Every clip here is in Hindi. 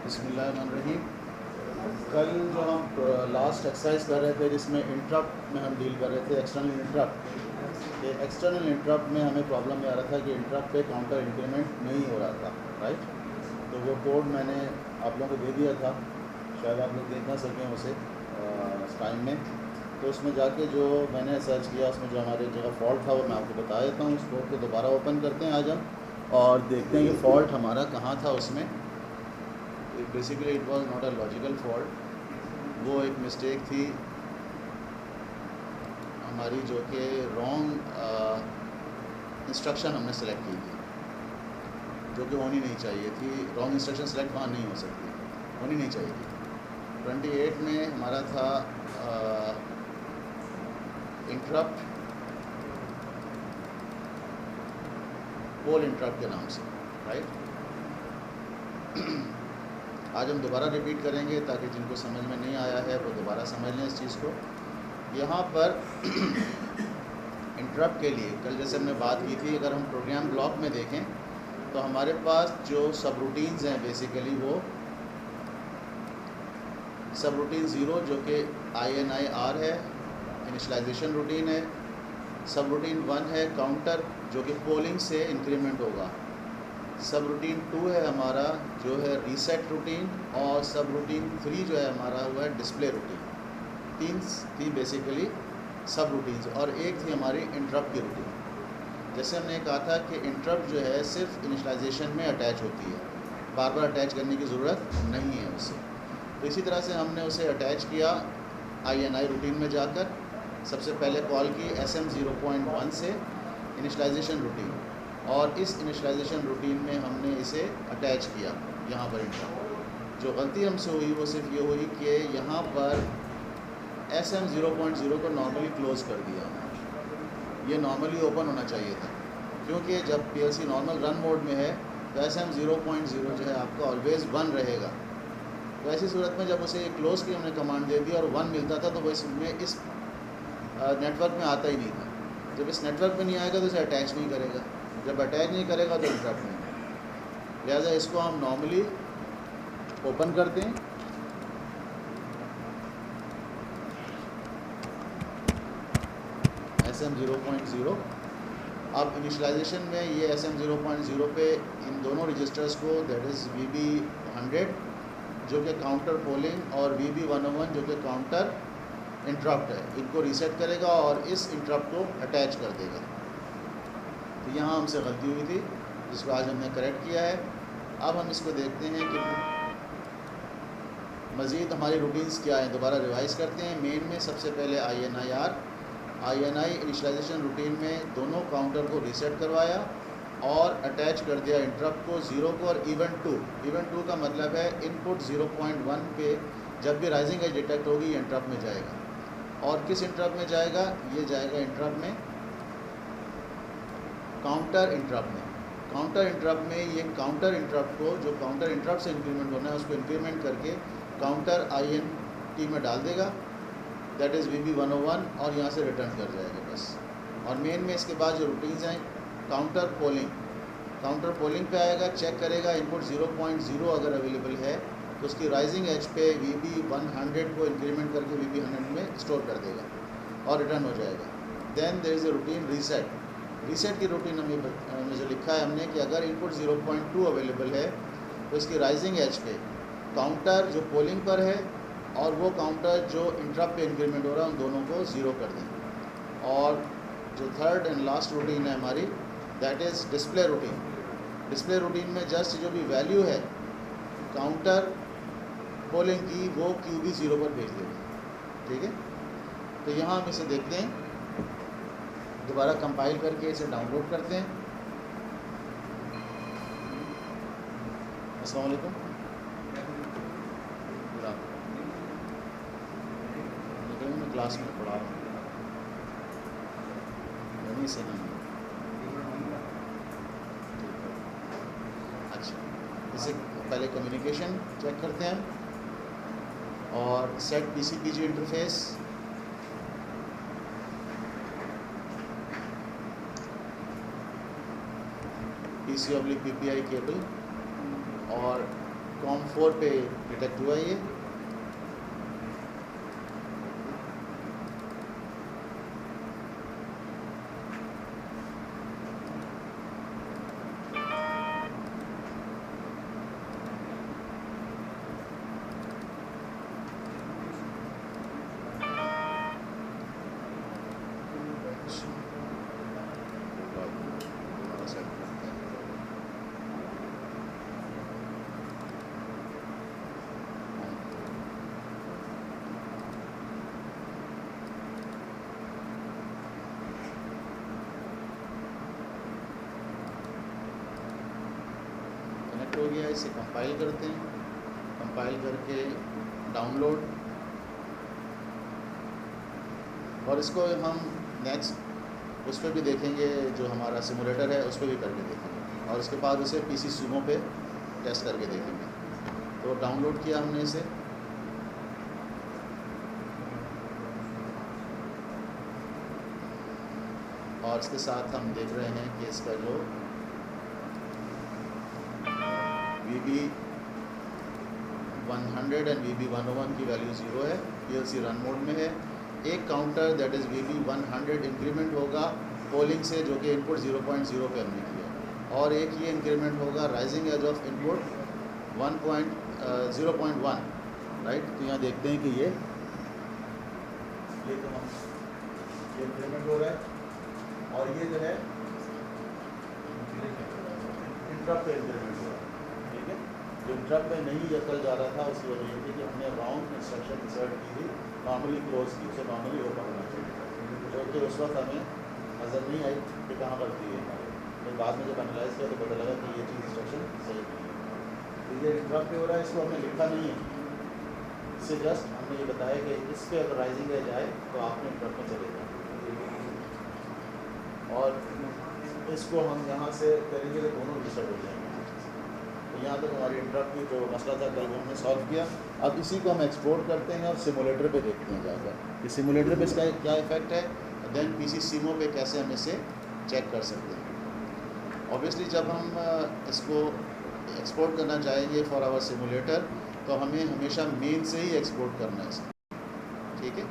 बिस्मिल्लाहिर्रहमानिर्रहीम। कल जो हम लास्ट एक्सरसाइज कर रहे थे जिसमें इंटरप्ट में हम डील कर रहे थे एक्सटर्नल इंटरप्ट। ये एक्सटर्नल इंटरप्ट में हमें प्रॉब्लम ये आ रहा था कि इंटरप्ट पे काउंटर इंक्रीमेंट नहीं हो रहा था, राइट। तो वो कोड मैंने आप लोगों को दे दिया था, शायद आप लोग देख ना सकें उसे टाइम में। तो उसमें जाके जो मैंने सर्च किया उसमें जो हमारे जगह फॉल्ट था वो मैं आपको बता देता हूँ। उस कोड को दोबारा ओपन करते हैं आज हम और देखते हैं कि फ़ॉल्ट हमारा कहाँ था उसमें। Basically it was not a logical fault, वो एक मिस्टेक थी हमारी जो कि रॉन्ग इंस्ट्रक्शन हमने सेलेक्ट की थी, जो कि होनी नहीं चाहिए थी। रॉन्ग इंस्ट्रक्शन सेलेक्ट वहाँ नहीं हो सकती, होनी नहीं चाहिए थी। 28 में हमारा था इंटरप्ट पोल इंटरप्ट के नाम से, राइट। आज हम दोबारा रिपीट करेंगे ताकि जिनको समझ में नहीं आया है वो दोबारा समझ लें इस चीज़ को। यहाँ पर इंटरप्ट के लिए कल जैसे हमने बात की थी, अगर हम प्रोग्राम ब्लॉक में देखें तो हमारे पास जो सब रूटीन्स हैं बेसिकली वो सब रूटीन 0 जो कि INIR है, इनिशलाइजेशन रूटीन है। सब रूटीन 1 है काउंटर जो कि पोलिंग से इंक्रीमेंट होगा। सब रूटीन 2 है हमारा जो है रीसेट रूटीन, और सब रूटीन 3 जो है हमारा वो है डिस्प्ले रूटीन। तीन थी बेसिकली सब रूटीन्स, और एक थी हमारी इंटरप्ट की रूटीन। जैसे हमने कहा था कि इंटरप्ट जो है सिर्फ इनिशलाइजेशन में अटैच होती है, बार बार अटैच करने की ज़रूरत नहीं है उससे। तो इसी तरह से हमने उसे अटैच किया INI रूटीन में जाकर। सबसे पहले कॉल की SM 0.1 से इनिशलाइजेशन रूटीन, और इस इनिशलाइजेशन रूटीन में हमने इसे अटैच किया यहाँ पर इंटरप्ट। जो गलती हमसे हुई वो सिर्फ ये हुई कि यहाँ पर SM 0.0 को नॉर्मली क्लोज़ कर दिया। ये नॉर्मली ओपन होना चाहिए था, क्योंकि जब PLC नॉर्मल रन मोड में है तो SM 0.0 जो है आपका ऑलवेज़ 1 रहेगा। तो ऐसी सूरत में जब उसे क्लोज़ की हमने कमांड दे दी और 1 मिलता था तो वो इसमें इस नेटवर्क में आता ही नहीं था। जब इस नेटवर्क में नहीं आएगा तो इसे अटैच नहीं करेगा, जब अटैच नहीं करेगा तो इंटरप्ट नहीं। लिहाजा इसको हम नॉर्मली ओपन करते हैं। SM 0.0। अब इनिशलाइजेशन में ये SM 0.0 पे इन दोनों रजिस्टर्स को, दैट इज़ VB 100 जो कि काउंटर पोलिंग और VB 101 जो कि काउंटर इंटरप्ट है, इनको रीसेट करेगा और इस इंटरप्ट को अटैच कर देगा। तो यहाँ हमसे गलती हुई थी जिसको आज हमने करेक्ट किया है। अब हम इसको देखते हैं कि मज़ीद हमारी रूटीन्स क्या हैं, दोबारा रिवाइज करते हैं। मेन में सबसे पहले INI इनिशलाइजेशन रूटीन में दोनों काउंटर को रीसेट करवाया और अटैच कर दिया इंटरप्ट को 0 को और इवेंट 2। इवेंट 2 का मतलब है इनपुट 0.1 पे जब भी राइजिंग एज डिटेक्ट होगी ये इंटरप्ट में जाएगा। और किस इंटरप्ट में जाएगा? ये जाएगा इंटरप्ट में काउंटर इंटरप्ट में। काउंटर इंटरप्ट में ये काउंटर इंटरप्ट को, जो काउंटर इंटरप्ट से इंक्रीमेंट होना है उसको इंक्रीमेंट करके काउंटर INT में डाल देगा, दैट इज़ VB 101, और यहाँ से रिटर्न कर जाएगा बस। और मेन में इसके बाद जो रूटीन्स हैं काउंटर पोलिंग पे आएगा, चेक करेगा इनपुट 0.0 अगर अवेलेबल है तो उसकी राइजिंग एज पे VB 100 को इंक्रीमेंट करके VB 100 में स्टोर कर देगा और रिटर्न हो जाएगा। Then there is a routine reset की रूटीन हमें जो लिखा है हमने कि अगर इनपुट 0.2 अवेलेबल है तो इसकी राइजिंग एज पे काउंटर जो पोलिंग पर है और वो काउंटर जो इंटरप्ट पे इंक्रीमेंट हो रहा है उन दोनों को 0 कर दें। और जो थर्ड एंड लास्ट रूटीन है हमारी, दैट इज़ डिस्प्ले रूटीन में जस्ट जो भी वैल्यू है काउंटर पोलिंग की वो QB 0 पर भेज देगा, ठीक है। तो यहाँ हम इसे देखते हैं, दोबारा कंपाइल करके इसे डाउनलोड करते हैं। अस्सलाम वालेकुम। मैं क्लास में पढ़ा रहा हूँ, यहीं से नहीं। अच्छा, इसे पहले कम्युनिकेशन चेक करते हैं और set PCPG interface, PC/PPI cable और COM4 पे डिटेक्ट हुआ ये। कनेक्ट हो गया, इसे कंपाइल करते हैं, कंपाइल करके डाउनलोड, और इसको हम नेक्स्ट उस पर भी देखेंगे, जो हमारा सिमुलेटर है उस पर भी करके देखेंगे, और उसके बाद उसे PC Sumo पे टेस्ट करके देखेंगे। तो डाउनलोड किया हमने इसे, और इसके साथ हम देख रहे हैं कि इसका जो VB100 एंड VB101 की वैल्यू 0 है, PLC रन मोड में है। एक counter that is VB100 increment होगा पोलिंग से, जो कि इनपुट 0.0 पे हमने किया, और एक ये इंक्रीमेंट होगा rising edge of input 0.1, right. तो यहाँ देखते हैं कि ये तो हम ये इंक्रीमेंट हो रहा है, और ये जो है इंटरप्ट पे इंक्रीमेंट हो रहा है, ठीक है। जो इंटरप्ट पे नहीं ये कल जा रहा था, उसकी वजह ये थी कि हमने रॉन्ग इंस्ट्रक्शन इंसर्ट की थी, नॉर्मली क्लोज की, उसे नॉर्मली ओपन होना चाहिए, जो कि उस वक्त हमें नज़र नहीं आई कि कहाँ पर थी हमारे। फिर बाद में जब एनालाइज किया तो पता लगा कि ये चीज़ इंस्ट्रक्शन सही नहीं है। तो ये इंटरप्ट पे हो रहा है, इसको हमने लिखा नहीं है, इससे जस्ट हमने ये बताया कि इस पर अगर राइजिंग एज आए तो आपने इंटरप्ट में चले जाए, और इसको हम यहाँ से करेंगे तो दोनों रीसेट हो जाएंगे। तो यहाँ तक हमारी इंटरप्ट की जो मसला था कल वो हमने सॉल्व किया। अब इसी को हम एक्सपोर्ट करते हैं और सिमुलेटर पे देखते हैं जाकर कि सिमुलेटर पे इसका क्या इफेक्ट है, देन PC Sumo पे कैसे हम इसे चेक कर सकते हैं। ऑब्वियसली जब हम इसको एक्सपोर्ट करना चाहेंगे फॉर आवर सिमुलेटर, तो हमें हमेशा मेन से ही एक्सपोर्ट करना है इसको, ठीक है,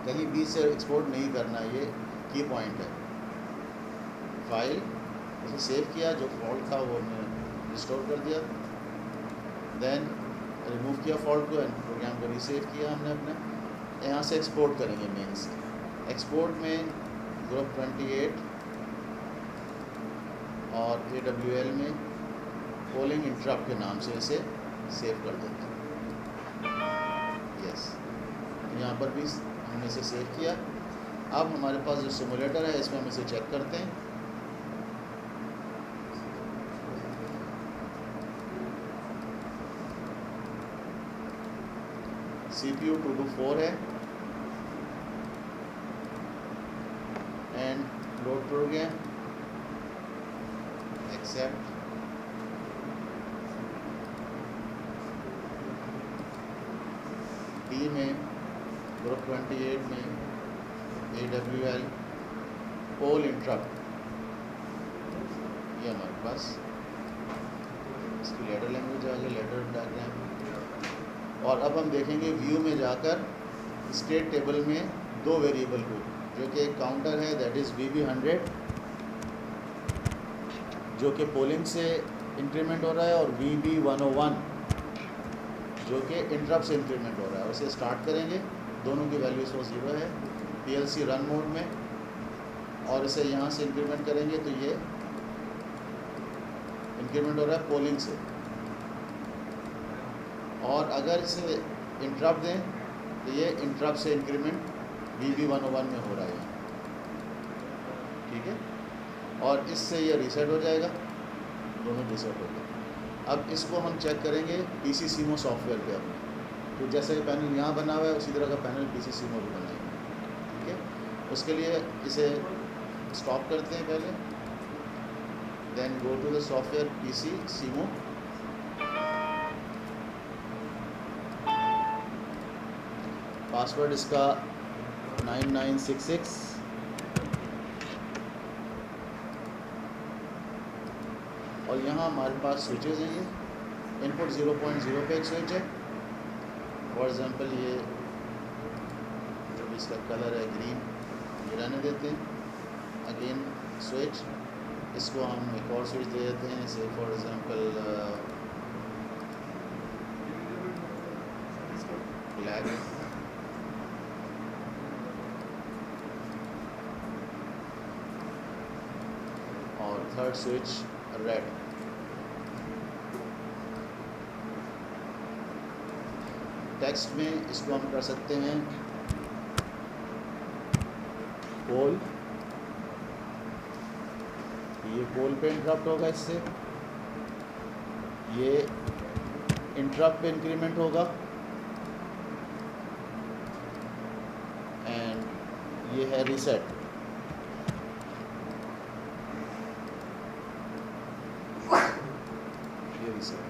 कहीं बीच से एक्सपोर्ट नहीं करना, ये की पॉइंट है। फाइल उसे सेव किया, जो फॉल्ट था वो हमने रिस्टोर कर दिया, देन रिमूव किया फॉल्ट को एंड प्रोग्राम को रीसेव किया हमने अपने। यहाँ से एक्सपोर्ट करेंगे मेन से। एक्सपोर्ट में ग्रुप 28 और AWL में पोलिंग इंटरप्ट के नाम से इसे सेव कर देते हैं। यस, यहाँ पर भी हमने इसे सेव किया। अब हमारे पास जो सिमुलेटर है इसमें हम इसे चेक करते हैं। CPU 2 to 4 है, and load program except, D में ग्रुप 28 में AWL पोल इंटरप्ट, ये हमारे पास इसकी लेटर लैंग्वेज आ गई, लेटर डायग्राम। और अब हम देखेंगे व्यू में जाकर स्टेट टेबल में दो वेरिएबल को, जो कि एक काउंटर है दैट इज़ VB100 जो कि पोलिंग से इंक्रीमेंट हो रहा है, और VB101 जो कि इंटरप्ट से इंक्रीमेंट हो रहा है। उसे स्टार्ट करेंगे, दोनों की वैल्यूज वो 0 है, PLC रन मोड में, और इसे यहाँ से इंक्रीमेंट करेंगे तो ये इंक्रीमेंट हो रहा है पोलिंग से, और अगर इसे इंटरप्ट दें तो ये इंटरप्ट से इंक्रीमेंट VB101 में हो रहा है, ठीक है। और इससे ये रीसेट हो जाएगा, दोनों रीसेट हो गए। अब इसको हम चेक करेंगे PC Sumo सॉफ्टवेयर पे अपने, तो जैसे पैनल यहाँ बना हुआ है उसी तरह का पैनल PC Sumo भी बनाएंगे, ठीक है। उसके लिए इसे स्टॉप करते हैं पहले, then go to the software PC Sumo, password इसका 9966, और यहाँ हमारे पास स्विचेज हैं ये, इनपुट 0.0 पे एक स्विच है। फॉर एग्ज़ाम्पल ये जो भी इसका कलर है ग्रीन, ये रहने देते हैं। अगेन स्विच, इसको हम एक और स्विच दे देते हैं, से फॉर एग्ज़ाम्पल ब्लैक। और थर्ड स्विच रेड। टेक्स्ट में इसको हम कर सकते हैं पोल, ये पोल पे इंटरप्ट होगा, इससे ये इंटरप्ट पे इंक्रीमेंट होगा, एंड ये है रीसेट। ये रीसेट।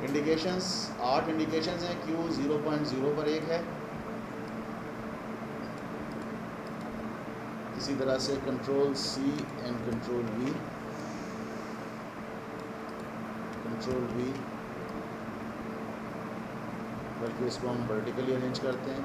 इंडिकेशंस 8 इंडिकेशंस हैं। Q 0.0 पर एक है। इसी तरह से control C and control V, बल्कि इसको हम वर्टिकली अरेंज करते हैं।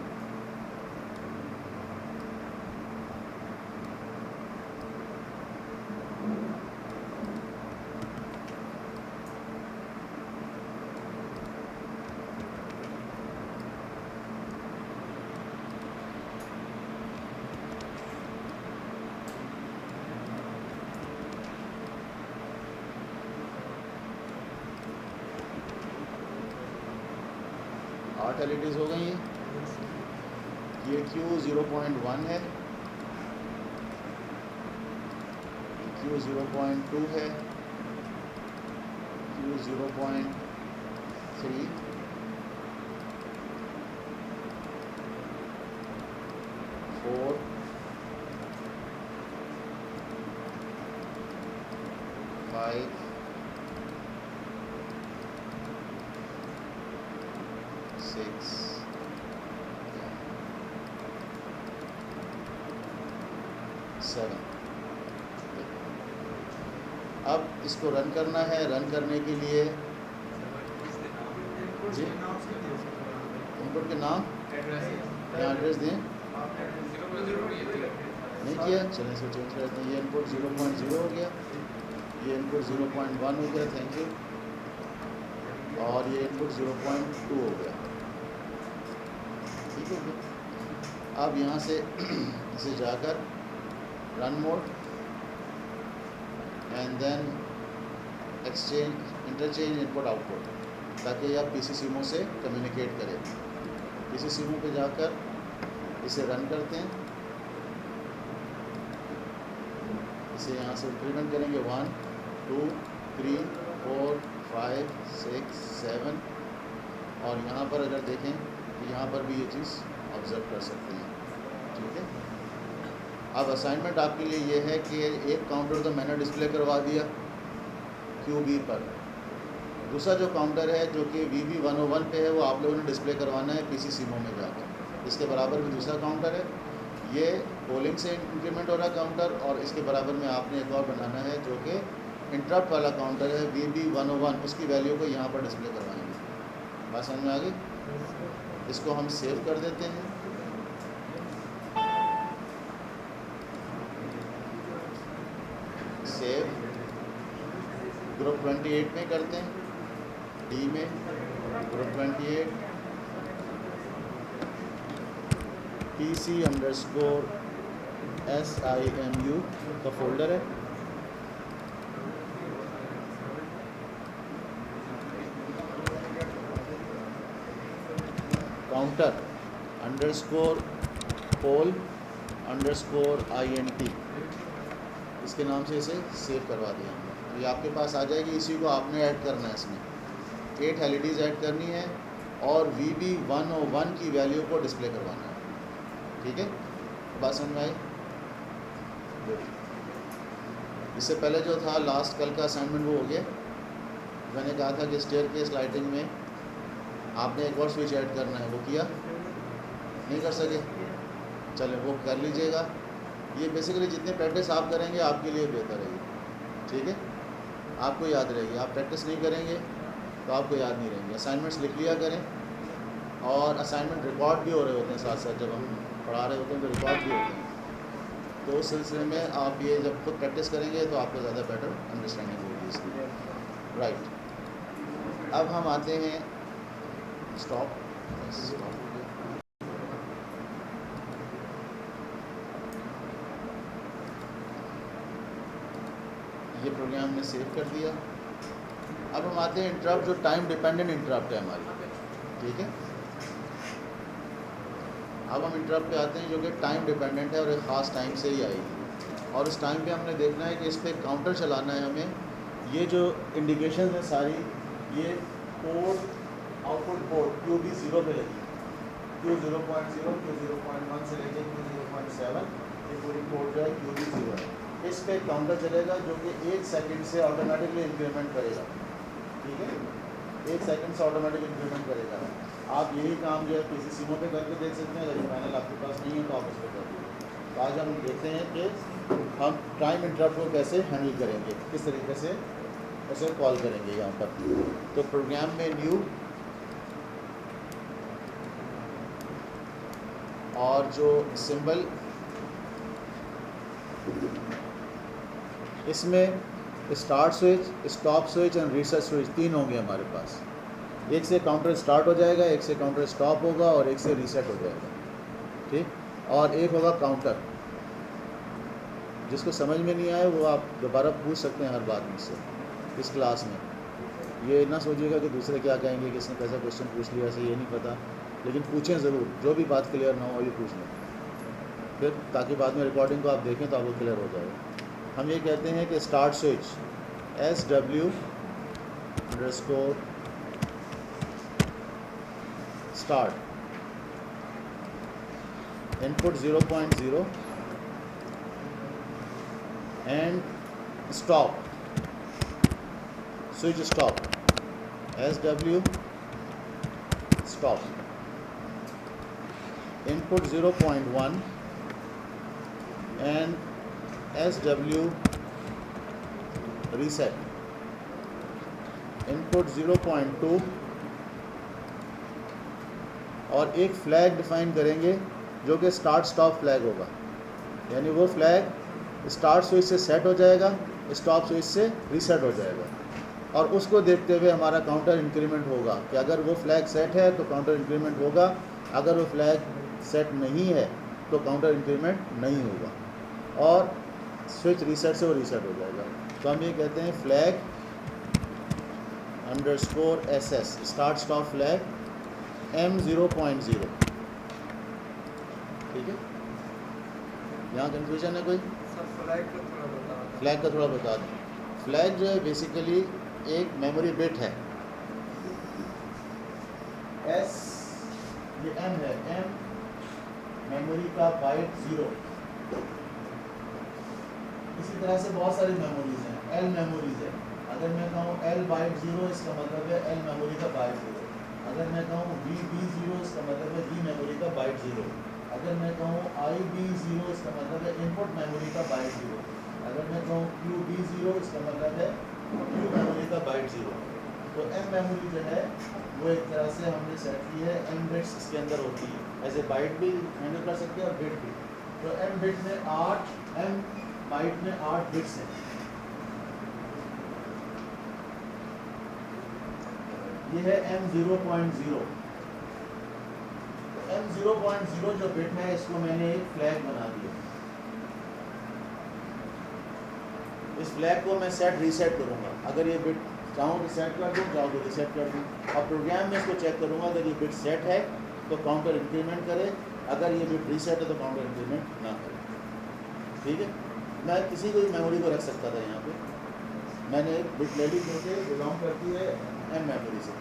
आठ एलईडीज़ हो गई हैं। ये Q 0.1 है, Q 0.2 है, Q 0.3, 4, 5, 6, 7। अब इसको रन करना है। रन करने के लिए जी इनपुट के नाम या एड्रेस दें। नहीं किया, चलें इसको चेंज करते हैं। ये इनपुट 0.0 हो गया, ये इनपुट 0.1 हो गया, थैंक यू। और ये इनपुट 0.2 हो गया, ठीक है। अब यहाँ से इसे जाकर run mode and then exchange interchange input output, ताकि आप PCSIMO से कम्युनिकेट करें। PCSIMO पे जाकर इसे रन करते हैं। इसे यहाँ से इंक्रीमेंट करेंगे 1, 2, 3, 4, 5, 6, 7। और यहाँ पर अगर देखें तो यहाँ पर भी ये चीज़ ऑब्ज़र्व कर सकते हैं, ठीक है। अब असाइनमेंट आपके लिए ये है कि एक काउंटर तो मैंने डिस्प्ले करवा दिया QB पर। दूसरा जो काउंटर है जो कि VB 101 पे है, वो आप लोगों ने डिस्प्ले करवाना है PCSIMO में जाकर। इसके बराबर भी दूसरा काउंटर है, ये पोलिंग से इंक्रीमेंट हो रहा काउंटर, और इसके बराबर में आपने एक और बनाना है जो कि इंटरप्ट वाला काउंटर है VB 101, उसकी वैल्यू को यहाँ पर डिस्प्ले करवाएंगे। बात समझ में आ गई। इसको हम सेव कर देते हैं। सेव ग्रुप 28 में करते हैं, D में ग्रुप 28 PC_SIMU का फोल्डर है। काउंटर _poll_int, इसके नाम से इसे सेव करवा दिया हमने। तो ये आपके पास आ जाएगी। इसी को आपने ऐड करना है, इसमें 8 LEDs ऐड करनी है और VB 101 की वैल्यू को डिस्प्ले करवाना है, ठीक है। बात समझ में आई? इससे पहले जो था लास्ट कल का असाइनमेंट वो हो गया। मैंने कहा था कि स्टेयरकेस लाइटिंग में आपने एक और स्विच ऐड करना है, वो किया नहीं कर सके, चलें वो कर लीजिएगा। ये बेसिकली जितने प्रैक्टिस आप करेंगे आपके लिए बेहतर है, ठीक है। आपको याद रहेगी। आप प्रैक्टिस नहीं करेंगे तो आपको याद नहीं रहेंगे। असाइनमेंट्स लिख लिया करें, और असाइनमेंट रिकॉर्ड भी हो रहे होते हैं साथ साथ, जब हम पढ़ा रहे होते हैं तो रिकॉर्ड भी होते हैं। तो उस सिलसिले में आप ये जब खुद प्रैक्टिस करेंगे तो आपको ज़्यादा बेटर अंडरस्टैंडिंग होगी इसकी। राइट, अब हम आते हैं स्टॉप। ये प्रोग्राम ने सेव कर दिया। अब हम आते हैं इंटरप्ट, जो टाइम डिपेंडेंट इंटरप्ट है हमारी, ठीक है। अब हम इंटरप्ट पे आते हैं जो कि टाइम डिपेंडेंट है और एक ख़ास टाइम से ही आएगी, और उस टाइम पे हमने देखना है कि इस पर काउंटर चलाना है हमें। ये जो इंडिकेशन है सारी, ये पोर्ट आउटपुट पोर्ट QB0 पे लगी, Q0.0, Q0.1 से लेकर Q0.7, ये पूरी पोर्ट जो है QB0 है। इस पे काउंटर चलेगा जो कि 1 सेकंड से ऑटोमेटिकली इंक्रीमेंट करेगा, ठीक है। 1 सेकंड से ऑटोमेटिक इंक्रीमेंट करेगा। आप यही काम जो है किसी सीमो पे करके देख सकते हैं, अगर पैनल आपके पास नहीं है तो आप उस पर कर दीजिए। तो आज हम देखते हैं कि हम टाइम इंटरप्ट को कैसे हैंडल करेंगे, किस तरीके से ऐसे कॉल करेंगे यहाँ पर। तो प्रोग्राम में न्यू, और जो सिंबल इसमें start switch, stop switch and reset switch 3 होंगे हमारे पास। एक से काउंटर स्टार्ट हो जाएगा, एक से काउंटर स्टॉप होगा, और एक से रीसेट हो जाएगा, ठीक। और एक होगा काउंटर। जिसको समझ में नहीं आए वो आप दोबारा पूछ सकते हैं हर बात मुझसे इस क्लास में। ये ना सोचिएगा कि दूसरे क्या कहेंगे कि इसने कैसा क्वेश्चन पूछ लिया, ऐसे ये नहीं पता, लेकिन पूछें ज़रूर। जो भी बात क्लियर ना हो ये पूछ लें फिर, ताकि बाद में रिकॉर्डिंग को आप देखें तो आपको क्लियर हो जाएगा। हम ये कहते हैं कि start switch SW _ start, input 0.0 and stop, switch stop SW stop, input 0.1 and SW reset, input 0.2, और एक फ्लैग डिफाइन करेंगे जो कि स्टार्ट स्टॉप फ्लैग होगा। यानी वो फ्लैग स्टार्ट स्विच से सेट हो जाएगा, स्टॉप स्विच से रीसेट हो जाएगा, और उसको देखते हुए हमारा काउंटर इंक्रीमेंट होगा कि अगर वो फ्लैग सेट है तो काउंटर इंक्रीमेंट होगा, अगर वो फ्लैग सेट नहीं है तो काउंटर इंक्रीमेंट नहीं होगा, और स्विच रीसेट से वो रीसेट हो जाएगा। तो हम ये कहते हैं flag _SS, start stop flag M0.0, ठीक है। यहाँ कंफ्यूजन है कोई? फ्लैग का थोड़ा बता दें। फ्लैग जो है बेसिकली एक मेमोरी बिट है। S ये M है, M मेमोरी का बाइट 0। इसी तरह से बहुत सारी मेमोरीज हैं, L मेमोरीज है। अगर मैं कहूँ L बाइट 0, इसका मतलब है L मेमोरी का बाइट 0। अगर मैं कहूँ VB0, इसका मतलब है V मेमोरी का बाइट 0। अगर मैं कहूँ IB0, इसका मतलब है इनपुट मेमोरी का बाइट 0। अगर मैं कहूँ QB0, इसका मतलब है Q मेमोरी का बाइट 0। तो M मेमोरी जो है वो एक तरह से हमने सेट की है, M बिट्स इसके अंदर होती है। ऐसे बाइट भी हैंडल कर सकते हैं और बिट भी। तो M बिट में 8, M बाइट में 8 बिट्स हैं। ये है M0.0। M0.0 जो बिट है इसको मैंने एक फ्लैग बना दिया। इस फ्लैग को मैं सेट रीसेट करूँगा। अगर ये बिट चाहूँ तो सेट कर दूँ, चाहूँ तो रीसेट कर दूँ। अब प्रोग्राम में इसको चेक करूँगा, अगर ये बिट सेट है तो काउंटर इंक्रीमेंट करे, अगर ये बिट रीसेट है तो काउंटर इंक्रीमेंट ना करे, ठीक है। मैं किसी को भी मेमोरी को रख सकता था। यहाँ पे मैंने एक बिट ले ली जो कि बिलोंग करती है M मेमोरी से,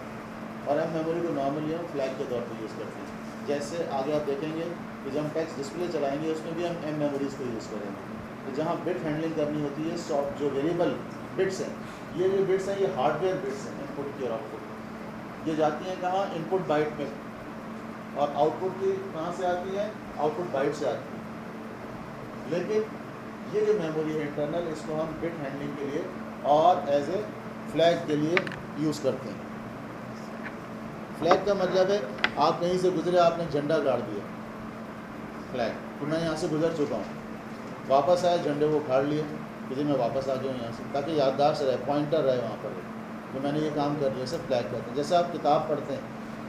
और M मेमोरी को नॉर्मली हम फ्लैग के तौर पर यूज़ करते हैं। जैसे आगे आप देखेंगे कि जब हम टेक्स्ट डिस्प्ले चलाएंगे उसमें भी हम M मेमोरीज़ को यूज़ करेंगे। तो जहाँ बिट हैंडलिंग करनी होती है, सॉफ्ट जो वेरिएबल बिट्स हैं, ये जो बिट्स हैं ये हार्डवेयर बिट्स हैं, इनपुट की और आउटपुट। ये जाती हैं कहाँ? इनपुट बाइट में, और आउटपुट की कहाँ से आती है? आउटपुट बाइट से आती है। लेकिन ये जो मेमोरी है इंटरनल, इसको हम बिट हैंडलिंग के लिए और एज ए फ्लैग के लिए यूज़ करते हैं। फ्लैग का मतलब है आप कहीं से गुजरे, आपने झंडा गाड़ दिया, फ्लैग, तो मैं यहाँ से गुजर चुका हूँ, वापस आया, झंडे को उखाड़ लिए कि जी मैं वापस आ गया हूँ यहाँ से, ताकि याददाश्त रहे, पॉइंटर रहे वहाँ पर कि मैंने ये काम कर लिया। सब फ्लैग कहते हैं। जैसे आप किताब पढ़ते हैं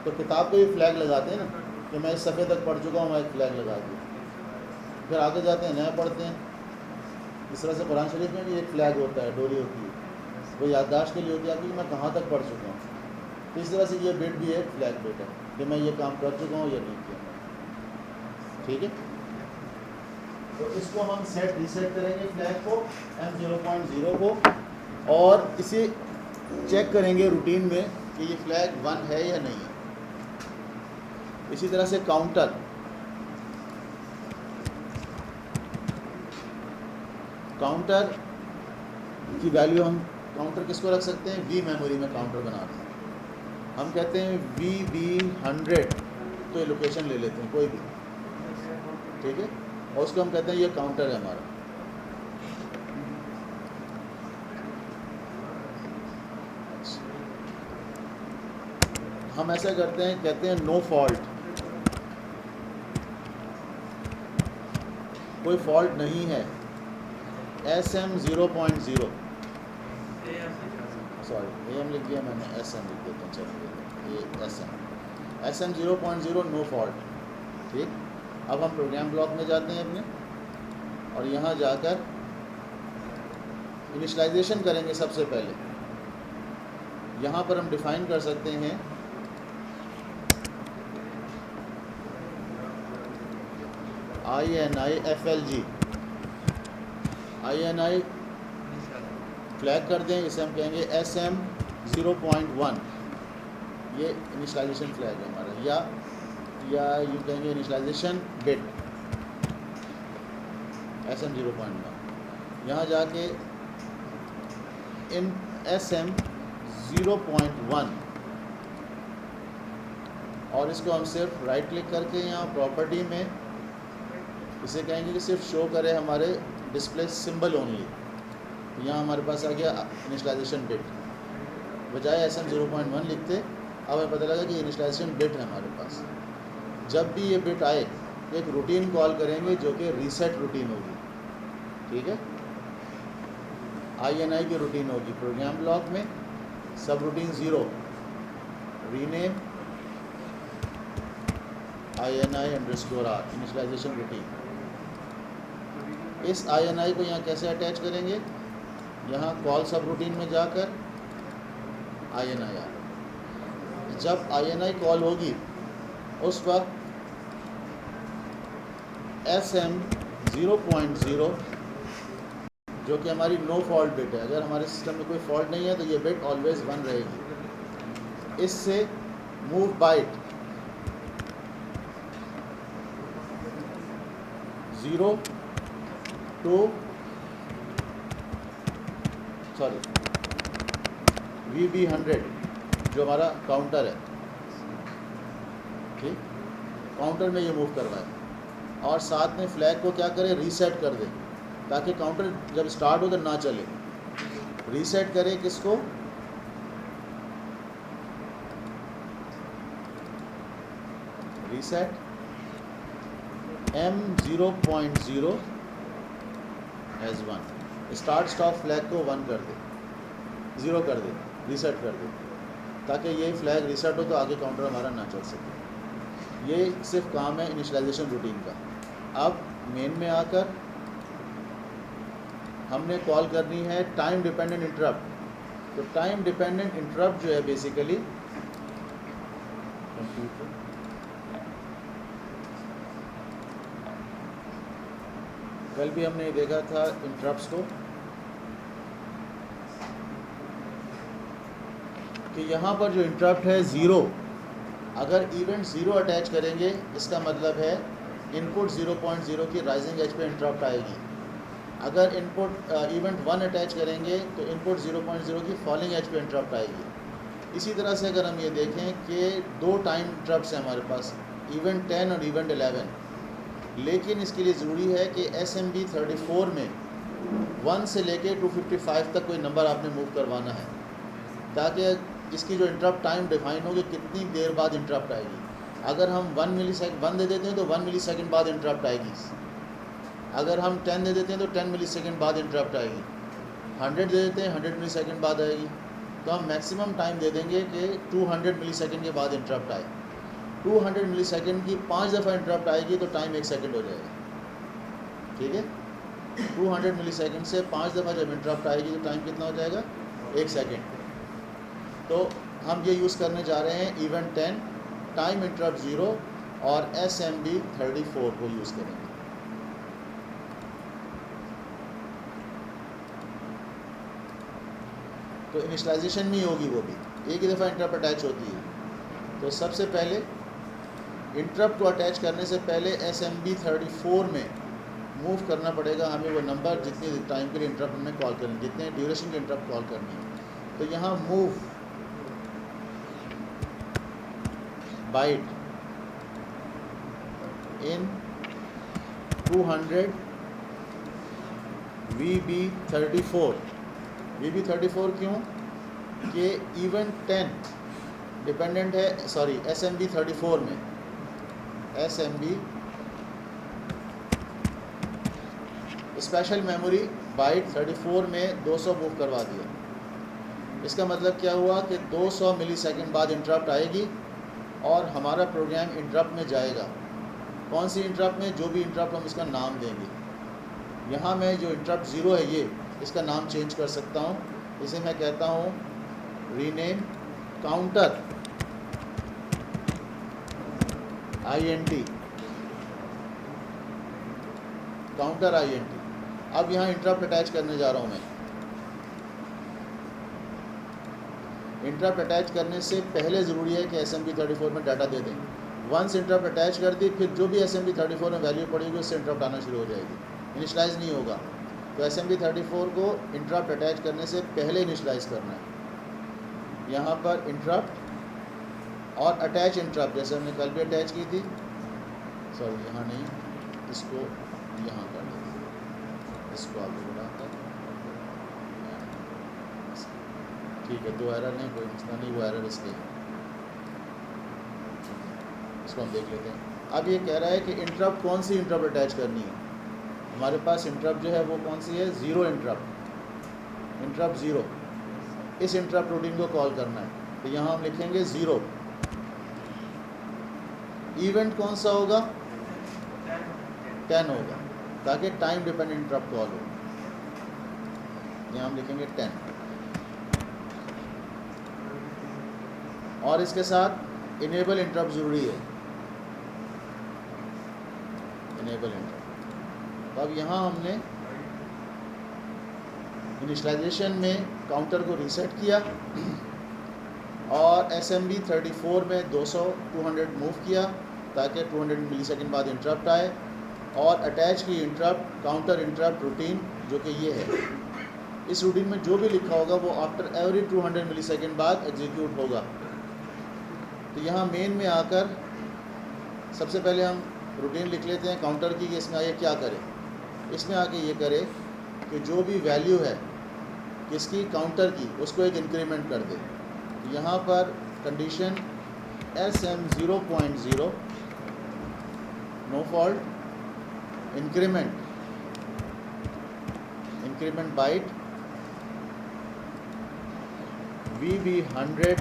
तो किताब पे भी फ्लैग लगाते हैं ना, कि मैं इस सफ़े तक पढ़ चुका हूँ, मैं एक फ्लैग लगा दिया, फिर आगे जाते हैं नया पढ़ते हैं। इस तरह से कुरान शरीफ में भी एक फ्लैग होता है, डोरी होती है, वो याददाश्त के लिए होती है कि मैं कहाँ तक पढ़ चुका हूँ। तो इस तरह से ये बिट भी एक फ्लैग बिट है कि मैं ये काम कर चुका हूँ या नहीं किया। ठीक है, तो इसको हम सेट रीसेट करेंगे फ्लैग को M0.0 को, और इसे चेक करेंगे रूटीन में कि ये फ्लैग 1 है या नहीं है। इसी तरह से काउंटर की वैल्यू हम काउंटर किसको रख सकते हैं, वी मेमोरी में काउंटर बनाते हैं। हम कहते हैं VB100, तो ये लोकेशन ले लेते हैं कोई भी, ठीक है, और उसको हम कहते हैं ये काउंटर है हमारा। हम ऐसा करते हैं, कहते हैं नो फॉल्ट, कोई फॉल्ट नहीं है, SM0.0, सॉरी AM लिख दिया मैंने, SM लिख देते हैं, चलिए ये SM0.0 नो फॉल्ट। ठीक, अब हम प्रोग्राम ब्लॉक में जाते हैं अपने, और यहाँ जाकर इनिशियलाइजेशन करेंगे। सबसे पहले यहाँ पर हम डिफ़ाइन कर सकते हैं INI FLG, INI फ्लैग कर दें, इसे हम कहेंगे SM0.1, ये इनिशियलाइजेशन फ्लैग है हमारा, या यूँ कहेंगे इनिशियलाइजेशन बिट SM0.1। यहाँ जाके इन SM0.1, और इसको हम सिर्फ राइट क्लिक करके यहाँ प्रॉपर्टी में इसे कहेंगे कि सिर्फ शो करे हमारे डिस्प्ले सिंबल ओनली। यहाँ हमारे पास आ गया इनिशियलाइजेशन बिट, बजाय SM0.1 लिखते अब हमें पता लगा कि इनिशियलाइजेशन बिट है हमारे पास। जब भी ये बिट आए तो एक रूटीन कॉल करेंगे जो कि रीसेट रूटीन होगी। ठीक है, INI की रूटीन होगी प्रोग्राम ब्लॉक में, subroutine 0, rename INI_R initialization routine. इस INI को यहाँ कैसे अटैच करेंगे, यहाँ कॉल सब रूटीन में जाकर INI, जब INI कॉल होगी उस वक्त SM0.0 जो कि हमारी नो फॉल्ट बिट है, अगर हमारे सिस्टम में कोई फॉल्ट नहीं है तो ये बिट ऑलवेज 1 रहेगी। इससे मूव बाइट 0 to VB100 जो हमारा काउंटर है, ठीक, काउंटर में ये मूव करवाए, और साथ में फ्लैग को क्या करें, रीसेट कर दें, ताकि काउंटर जब स्टार्ट हो तो ना चले। रीसेट करें किसको, reset M0.0 as 1, start stop flag को 1 कर दे, 0 कर दे, रीसेट कर दे, ताकि ये फ्लैग रीसेट हो तो आगे काउंटर हमारा ना चल सके। ये सिर्फ काम है इनिशियलाइजेशन रूटीन का। अब मेन में आकर हमने कॉल करनी है टाइम डिपेंडेंट इंटरप्ट। तो टाइम डिपेंडेंट इंटरप्ट जो है बेसिकली कल भी हमने देखा था इंटरप्ट्स को, कि यहाँ पर जो इंटरप्ट है 0, अगर इवेंट 0 अटैच करेंगे इसका मतलब है इनपुट 0.0 की राइजिंग एज पे इंटरप्ट आएगी। अगर इनपुट इवेंट 1 अटैच करेंगे तो इनपुट 0.0 की फॉलिंग एज पे इंटरप्ट आएगी। इसी तरह से अगर हम ये देखें कि 2 टाइम इंटरप्ट्स हैं हमारे पास, इवेंट 10 और इवेंट 11, लेकिन इसके लिए ज़रूरी है कि SMB34 में 1 से लेके 255 तक कोई नंबर आपने मूव करवाना है, ताकि इसकी जो इंटरप्ट टाइम डिफाइन हो कि कितनी देर बाद इंटरप्ट आएगी। अगर हम 1 मिलीसेकंड 1 दे देते हैं तो 1 मिलीसेकंड बाद इंटरप्ट आएगी। अगर हम 10 दे देते हैं तो 10 मिलीसेकंड बाद इंटरप्ट आएगी। 100 दे देते हैं 100 मिलीसेकंड बाद आएगी। तो हम मैक्सिमम टाइम दे देंगे कि 200 मिलीसेकंड के बाद इंटरप्ट आए। 200 मिलीसेकंड की 5 दफ़ा इंटरप्ट आएगी तो टाइम 1 सेकंड हो जाएगा। ठीक है, 200 मिलीसेकंड से 5 दफ़ा जब इंटरप्ट आएगी तो टाइम कितना हो जाएगा? 1 सेकंड। तो हम ये यूज़ करने जा रहे हैं इवेंट 10, टाइम इंटरप्ट 0 और SMB 34 को यूज़ करेंगे। तो इनिशलाइजेशन नहीं होगी, वो भी एक ही दफ़ा इंटरप्ट अटैच होती है। तो सबसे पहले इंटरप्ट को अटैच करने से पहले SMB 34 में मूव करना पड़ेगा हमें वो नंबर जितने टाइम के लिए इंटरप्ट हमें कॉल करनी, जितने ड्यूरेशन के इंटरप्ट कॉल करनी है। तो यहाँ मूव बाइट इन 200 VB34 क्यों कि इवेंट 10 डिपेंडेंट है, सॉरी SMB 34 में SMB स्पेशल मेमोरी बाइट 34 में 200 मूव करवा दिया। इसका मतलब क्या हुआ कि 200 मिलीसेकंड बाद इंटरप्ट आएगी और हमारा प्रोग्राम इंटरप्ट में जाएगा। कौन सी इंटरप्ट में? जो भी इंटरप्ट हम इसका नाम देंगे। यहाँ मैं जो इंटरप्ट 0 है ये इसका नाम चेंज कर सकता हूँ। इसे मैं कहता हूँ rename counter INT, counter INT। अब यहाँ इंटरप्ट अटैच करने जा रहा हूँ मैं। इंटरप्ट अटैच करने से पहले ज़रूरी है कि SMB 34 में डाटा दे दें। वंस इंटरप्ट अटैच कर दी, फिर जो भी SMB 34 में वैल्यू पड़ेगी उससे इंटरप्ट आना शुरू हो जाएगी, इनिशलाइज नहीं होगा। तो SMB 34 को इंटरप्ट अटैच करने से पहले इनिशलाइज करना है। यहाँ पर इंटरप्ट और अटैच इंटरप्ट जैसे हमने कल भी अटैच की थी, सॉरी यहाँ नहीं, इसको यहाँ कर देते, इसको आगे बढ़ाकर, ठीक है, 2 एरर नहीं, कोई मसला नहीं, वो एरर इसके, इसको हम देख लेते हैं। अब ये कह रहा है कि इंटरप्ट कौन सी इंटरप्ट अटैच करनी है। हमारे पास इंटरप्ट जो है वो कौन सी है? 0 इंटरप्ट 0। इस इंटरप्ट रूटीन को कॉल करना है। तो यहाँ हम लिखेंगे 0। इवेंट कौन सा होगा? 10 होगा, ताकि टाइम डिपेंडेंट इंटरप्ट कॉल हो। यहाँ हम लिखेंगे 10 और इसके साथ इनेबल इंटरप्ट ज़रूरी है, इनेबल इंटरप्ट। तो अब यहाँ हमने इनिशलाइजेशन में काउंटर को रीसेट किया और SMB 34 में 200 मूव किया ताकि 200 मिलीसेकंड बाद इंटरप्ट आए, और अटैच की इंटरप्ट काउंटर इंटरप्ट रूटीन जो कि ये है। इस रूटीन में जो भी लिखा होगा वो आफ्टर एवरी 200 मिलीसेकंड बाद एग्जीक्यूट होगा। तो यहाँ मेन में आकर सबसे पहले हम रूटीन लिख लेते हैं काउंटर की कि इसमें आगे क्या करें। इसमें आके ये करे कि जो भी वैल्यू है किसकी, काउंटर की, उसको एक इंक्रीमेंट कर दे। तो यहाँ पर condition SM 0.0 no fault increment byte VB 100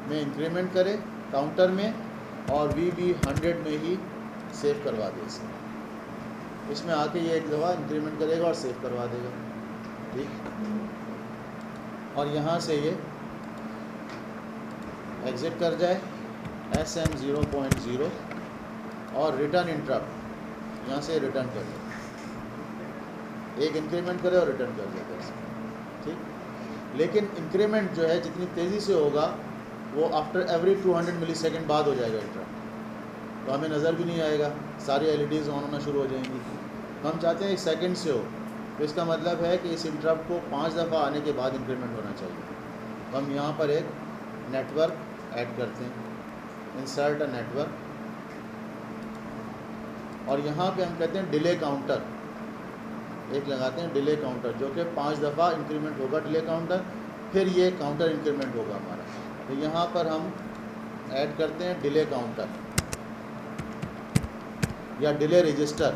में इंक्रीमेंट करे काउंटर में, और VB 100 में ही सेव करवा दे इसे। इसमें आके ये एक दफ़ा इंक्रीमेंट करेगा और सेव करवा देगा, ठीक। और यहाँ से ये एग्ज़िट कर जाए SM 0.0 और रिटर्न इंटरप्ट यहाँ से रिटर्न कर दे, एक इंक्रीमेंट करे और रिटर्न कर देगा इसे, ठीक। लेकिन इंक्रीमेंट जो है जितनी तेज़ी से होगा वो आफ्टर एवरी 200 मिलीसेकंड बाद हो जाएगा इंटरप्ट, तो हमें नज़र भी नहीं आएगा, सारी LEDs ऑन होना शुरू हो जाएंगी। हम चाहते हैं 1 सेकंड से हो, तो इसका मतलब है कि इस इंटरप्ट को 5 दफ़ा आने के बाद इंक्रीमेंट होना चाहिए। तो हम यहाँ पर एक नेटवर्क ऐड करते हैं, इंसर्ट अ नेटवर्क, और यहाँ पे हम कहते हैं डिले काउंटर। एक लगाते हैं डिले काउंटर, जो कि 5 दफ़ा इंक्रीमेंट होगा डिले काउंटर, फिर ये काउंटर इंक्रीमेंट होगा हमारा। तो यहाँ पर हम ऐड करते हैं डिले काउंटर या delay register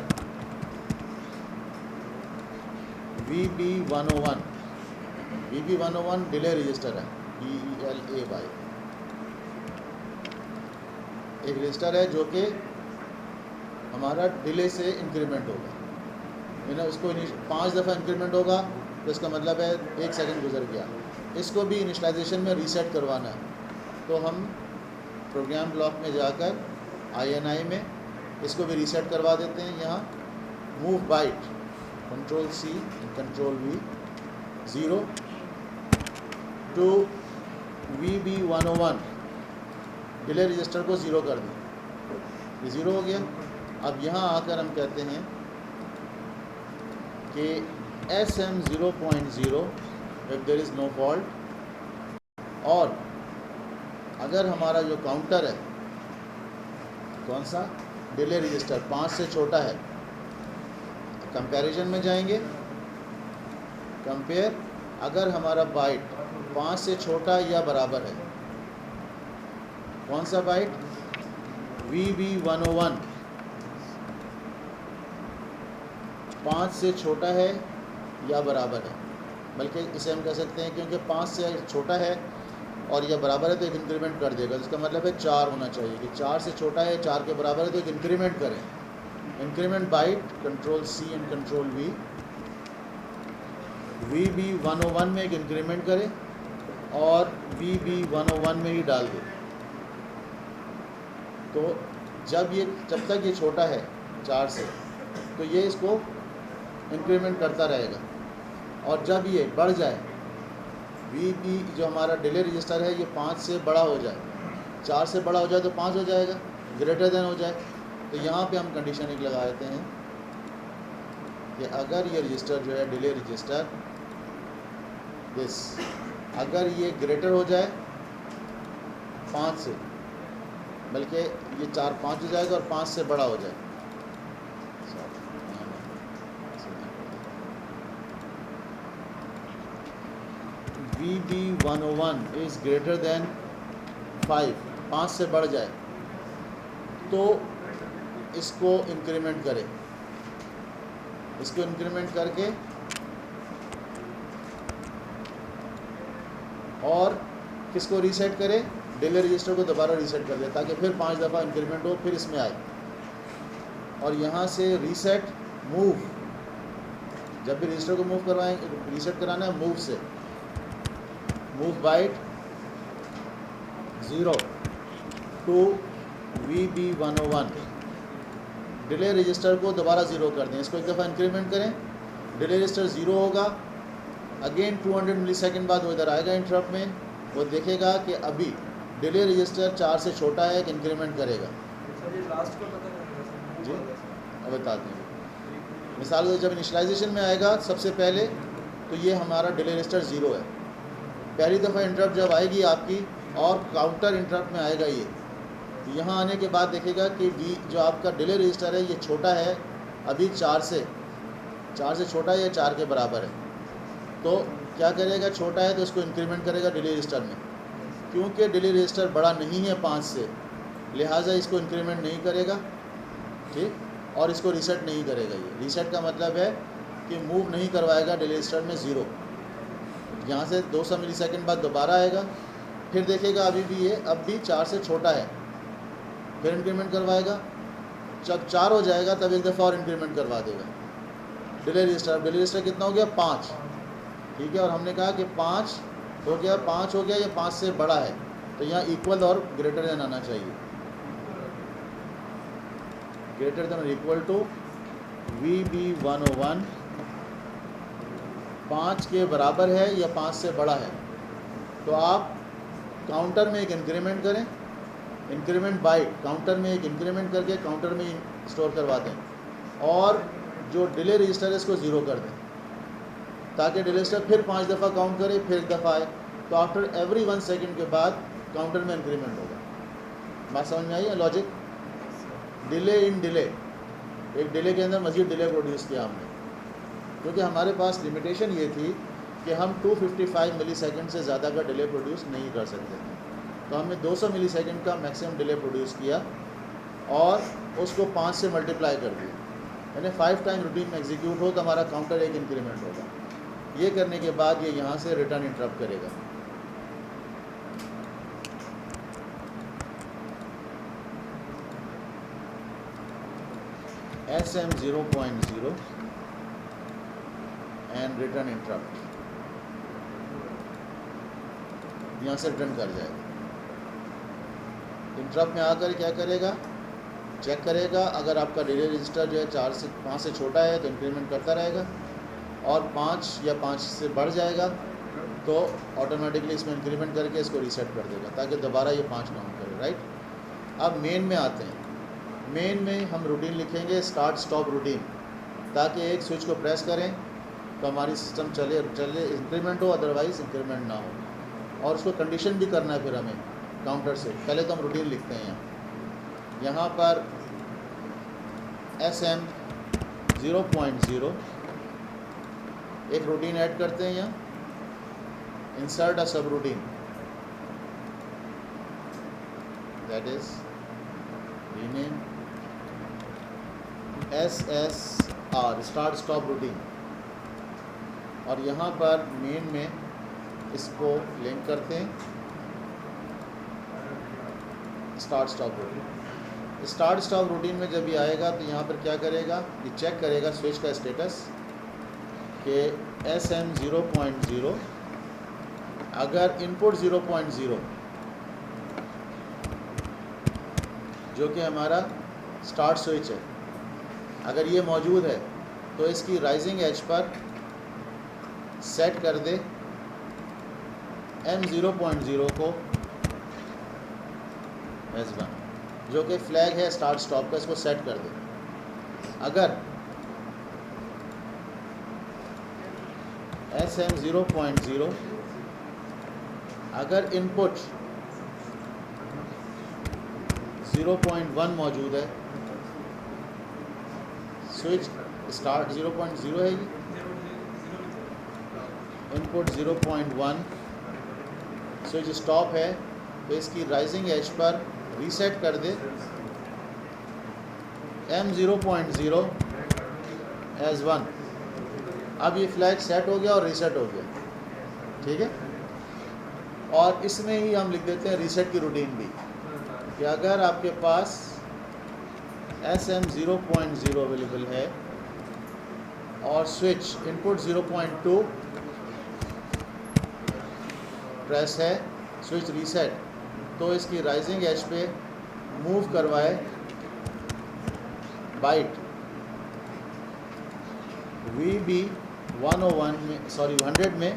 VB101। VB101 delay register है, DELAY एक रजिस्टर है जो कि हमारा डिले से इंक्रीमेंट होगा। यानी उसको 5 दफ़ा इंक्रीमेंट होगा तो इसका मतलब है 1 सेकंड गुजर गया। इसको भी इनिशलाइजेशन में रीसेट करवाना है, तो हम प्रोग्राम ब्लॉक में जाकर INI में इसको भी रीसेट करवा देते हैं। यहाँ move byte Ctrl+C Ctrl+V 0 to VB101 delay register को 0 कर दें, ये 0 हो गया। अब यहाँ आकर हम कहते हैं कि SM0.0 if there is no fault, और अगर हमारा जो काउंटर है कौन सा डिले रजिस्टर 5 से छोटा है, कंपैरिजन में जाएंगे, कंपेयर, अगर हमारा बाइट 5 से छोटा या बराबर है, कौन सा बाइट VB101 5 से छोटा है या बराबर है, बल्कि इसे हम कह सकते हैं क्योंकि 5 से छोटा है और यह बराबर है तो एक इंक्रीमेंट कर देगा, जिसका मतलब है 4 होना चाहिए कि 4 से छोटा है 4 के बराबर है तो एक इंक्रीमेंट करें। Increment bite Ctrl+C and Ctrl+V VB101 में एक इंक्रीमेंट करें और VB101 में ही डाल दें। तो जब तक ये छोटा है 4 से तो ये इसको इंक्रीमेंट करता रहेगा, और जब ये बढ़ जाए VB जो हमारा डिले रजिस्टर है ये 5 से बड़ा हो जाए, 4 से बड़ा हो जाए तो 5 हो जाएगा, ग्रेटर देन हो जाए, तो यहाँ पे हम कंडीशन एक लगा देते हैं कि अगर ये रजिस्टर जो है डिले रजिस्टर दिस अगर ये ग्रेटर हो जाए 5 से, बल्कि ये 4-5 हो जाएगा और 5 से बड़ा हो जाए, VB101 इज़ ग्रेटर देन 5 से बढ़ जाए तो इसको इंक्रीमेंट करें, इसको इंक्रीमेंट करके और किसको रीसेट करें, डिले रजिस्टर को दोबारा रीसेट कर दे ताकि फिर 5 दफ़ा इंक्रीमेंट हो, फिर इसमें आए। और यहाँ से रीसेट मूव, जब भी रजिस्टर को मूव करवाएंगे रीसेट कराना है मूव से, move byte 0 to VB101 delay register को दोबारा 0 कर दें, इसको एक दफ़ा इंक्रीमेंट करें, डिले रजिस्टर 0 होगा, अगेन 200 मिलीसेकंड बाद वो इधर आएगा इंटरप्ट में, वो देखेगा कि अभी डिले रजिस्टर 4 से छोटा है, एक इंक्रीमेंट करेगा। लास्ट को पता करेगा जी अब बताते हैं। मिसाल जब इनिशलाइजेशन में आएगा सबसे पहले तो ये हमारा डिले रजिस्टर 0 है, पहली दफ़ा इंटरप्ट जब आएगी आपकी और काउंटर इंटरप्ट में आएगा ये, यहाँ आने के बाद देखेगा कि जो आपका डिले रजिस्टर है ये छोटा है, अभी 4 से छोटा है या 4 के बराबर है, तो क्या करेगा, छोटा है तो इसको इंक्रीमेंट करेगा डिले रजिस्टर में, क्योंकि डिले रजिस्टर बड़ा नहीं है 5 से, लिहाजा इसको इंक्रीमेंट नहीं करेगा, ठीक, और इसको रीसेट नहीं करेगा। ये रीसेट का मतलब है कि मूव नहीं करवाएगा डिले रजिस्टर में 0, यहाँ से 200 मिलीसेकंड बाद दोबारा आएगा, फिर देखेगा अभी भी ये अब भी 4 से छोटा है, फिर इंक्रीमेंट करवाएगा, जब 4 हो जाएगा तब एक दफ़ा और इंक्रीमेंट करवा देगा डिले रजिस्टर कितना हो गया 5, ठीक है, और हमने कहा कि 5 हो गया या 5 से बड़ा है, तो यहाँ इक्वल और ग्रेटर देन आना चाहिए, ग्रेटर देन और इक्वल टू VB101 5 के बराबर है या 5 से बड़ा है, तो आप काउंटर में एक इंक्रीमेंट करें, इंक्रीमेंट बाइट काउंटर में एक इंक्रीमेंट करके काउंटर में स्टोर करवा दें, और जो डिले रजिस्टर है इसको 0 कर दें ताकि डिले रजिस्टर फिर 5 दफ़ा काउंट करे, फिर एक दफ़ा आए, तो आफ्टर एवरी 1 सेकंड के बाद काउंटर में इंक्रीमेंट होगा। बात समझ में आई है लॉजिक? डिले इन डिले, एक डिले के अंदर मज़ीद डिले प्रोड्यूस किया हमने, क्योंकि हमारे पास लिमिटेशन ये थी कि हम 255 मिलीसेकंड से ज़्यादा का डिले प्रोड्यूस नहीं कर सकते थे। तो हमने 200 मिलीसेकंड का मैक्सिमम डिले प्रोड्यूस किया और उसको 5 से मल्टीप्लाई कर दिया, यानी 5 टाइम रूटीन में एग्जीक्यूट हो तो हमारा काउंटर एक इंक्रीमेंट होगा। ये करने के बाद ये यहाँ से रिटर्न इंटरप्ट करेगा। SM 0.0 एंड रिटर्न इंटरप्ट यहाँ से रिटर्न कर जाएगा। इंटरप्ट में आकर क्या करेगा, चेक करेगा, अगर आपका डिले रजिस्टर जो है 4 से 5 से छोटा है तो इंक्रीमेंट करता रहेगा, और 5 या 5 से बढ़ जाएगा तो ऑटोमेटिकली इसमें इंक्रीमेंट करके इसको रीसेट कर देगा ताकि दोबारा ये 5 काउंट करे, राइट। अब मेन में आते हैं। मेन में हम रूटीन लिखेंगे स्टार्ट स्टॉप रूटीन, ताकि एक स्विच को प्रेस करें तो हमारी सिस्टम चले इंक्रीमेंट हो, अदरवाइज़ इंक्रीमेंट ना हो। और उसको कंडीशन भी करना है फिर हमें काउंटर से। पहले तो हम रूटीन लिखते हैं यहाँ पर SM 0.0 एक रूटीन ऐड करते हैं यहाँ, इंसर्ट अ सब routine, that is rename SSR start stop routine, और यहाँ पर मेन में इसको लिंक करते हैं start stop routine. Start stop routine में जब ये आएगा तो यहाँ पर क्या करेगा, ये चेक करेगा स्विच का स्टेटस कि SM 0.0 अगर इनपुट 0.0 जो कि हमारा स्टार्ट स्विच है, अगर ये मौजूद है तो इसकी राइजिंग एज पर सेट कर दे M 0.0 को S1, जो कि फ्लैग है स्टार्ट स्टॉप का, इसको सेट कर दे। अगर SM 0.0 अगर इनपुट 0.1 मौजूद है, स्विच स्टार्ट 0.0 है, इनपुट 0.1 स्विच स्टॉप है, तो इसकी राइजिंग एज पर रीसेट कर दे M 0.0 S1। अब ये फ्लैग सेट हो गया और रीसेट हो गया, ठीक है। और इसमें ही हम लिख देते हैं रीसेट की रूटीन भी, कि अगर आपके पास SM 0.0 अवेलेबल है और स्विच इनपुट 0.2 प्रेस है, स्विच रीसेट, तो इसकी राइजिंग एज पे मूव करवाए बाइट VB 101 में 100 में,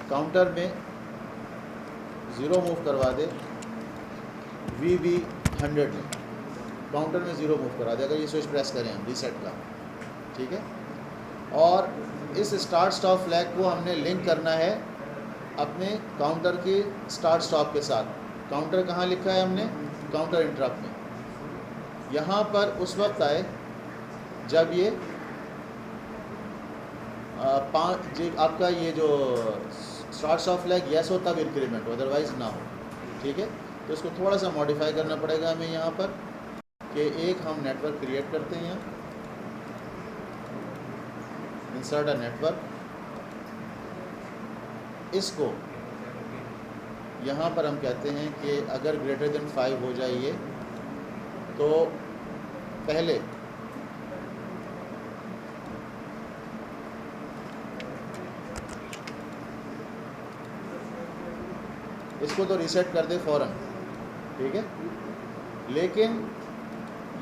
काउंटर में 0 मूव करवा दे, VB 100 में काउंटर में 0 मूव करा दे अगर ये स्विच प्रेस करें हम रीसेट का, ठीक है। और इस स्टार्ट स्टॉप फ्लैग को हमने लिंक करना है अपने काउंटर के स्टार्ट स्टॉप के साथ। काउंटर कहाँ लिखा है हमने, काउंटर इंटरप्ट में। यहाँ पर उस वक्त आए जब ये आपका ये जो स्टार्ट स्टॉप फ्लैग येस हो तब इंक्रीमेंट हो, अदरवाइज़ ना हो, ठीक है। तो इसको थोड़ा सा मॉडिफाई करना पड़ेगा हमें यहाँ पर, कि एक हम नेटवर्क क्रिएट करते हैं यहाँ, इंसर्ट अ नेटवर्क, इसको यहाँ पर हम कहते हैं कि अगर ग्रेटर देन 5 हो जाइए तो पहले इसको तो रीसेट कर दे फ़ौरन, ठीक है। लेकिन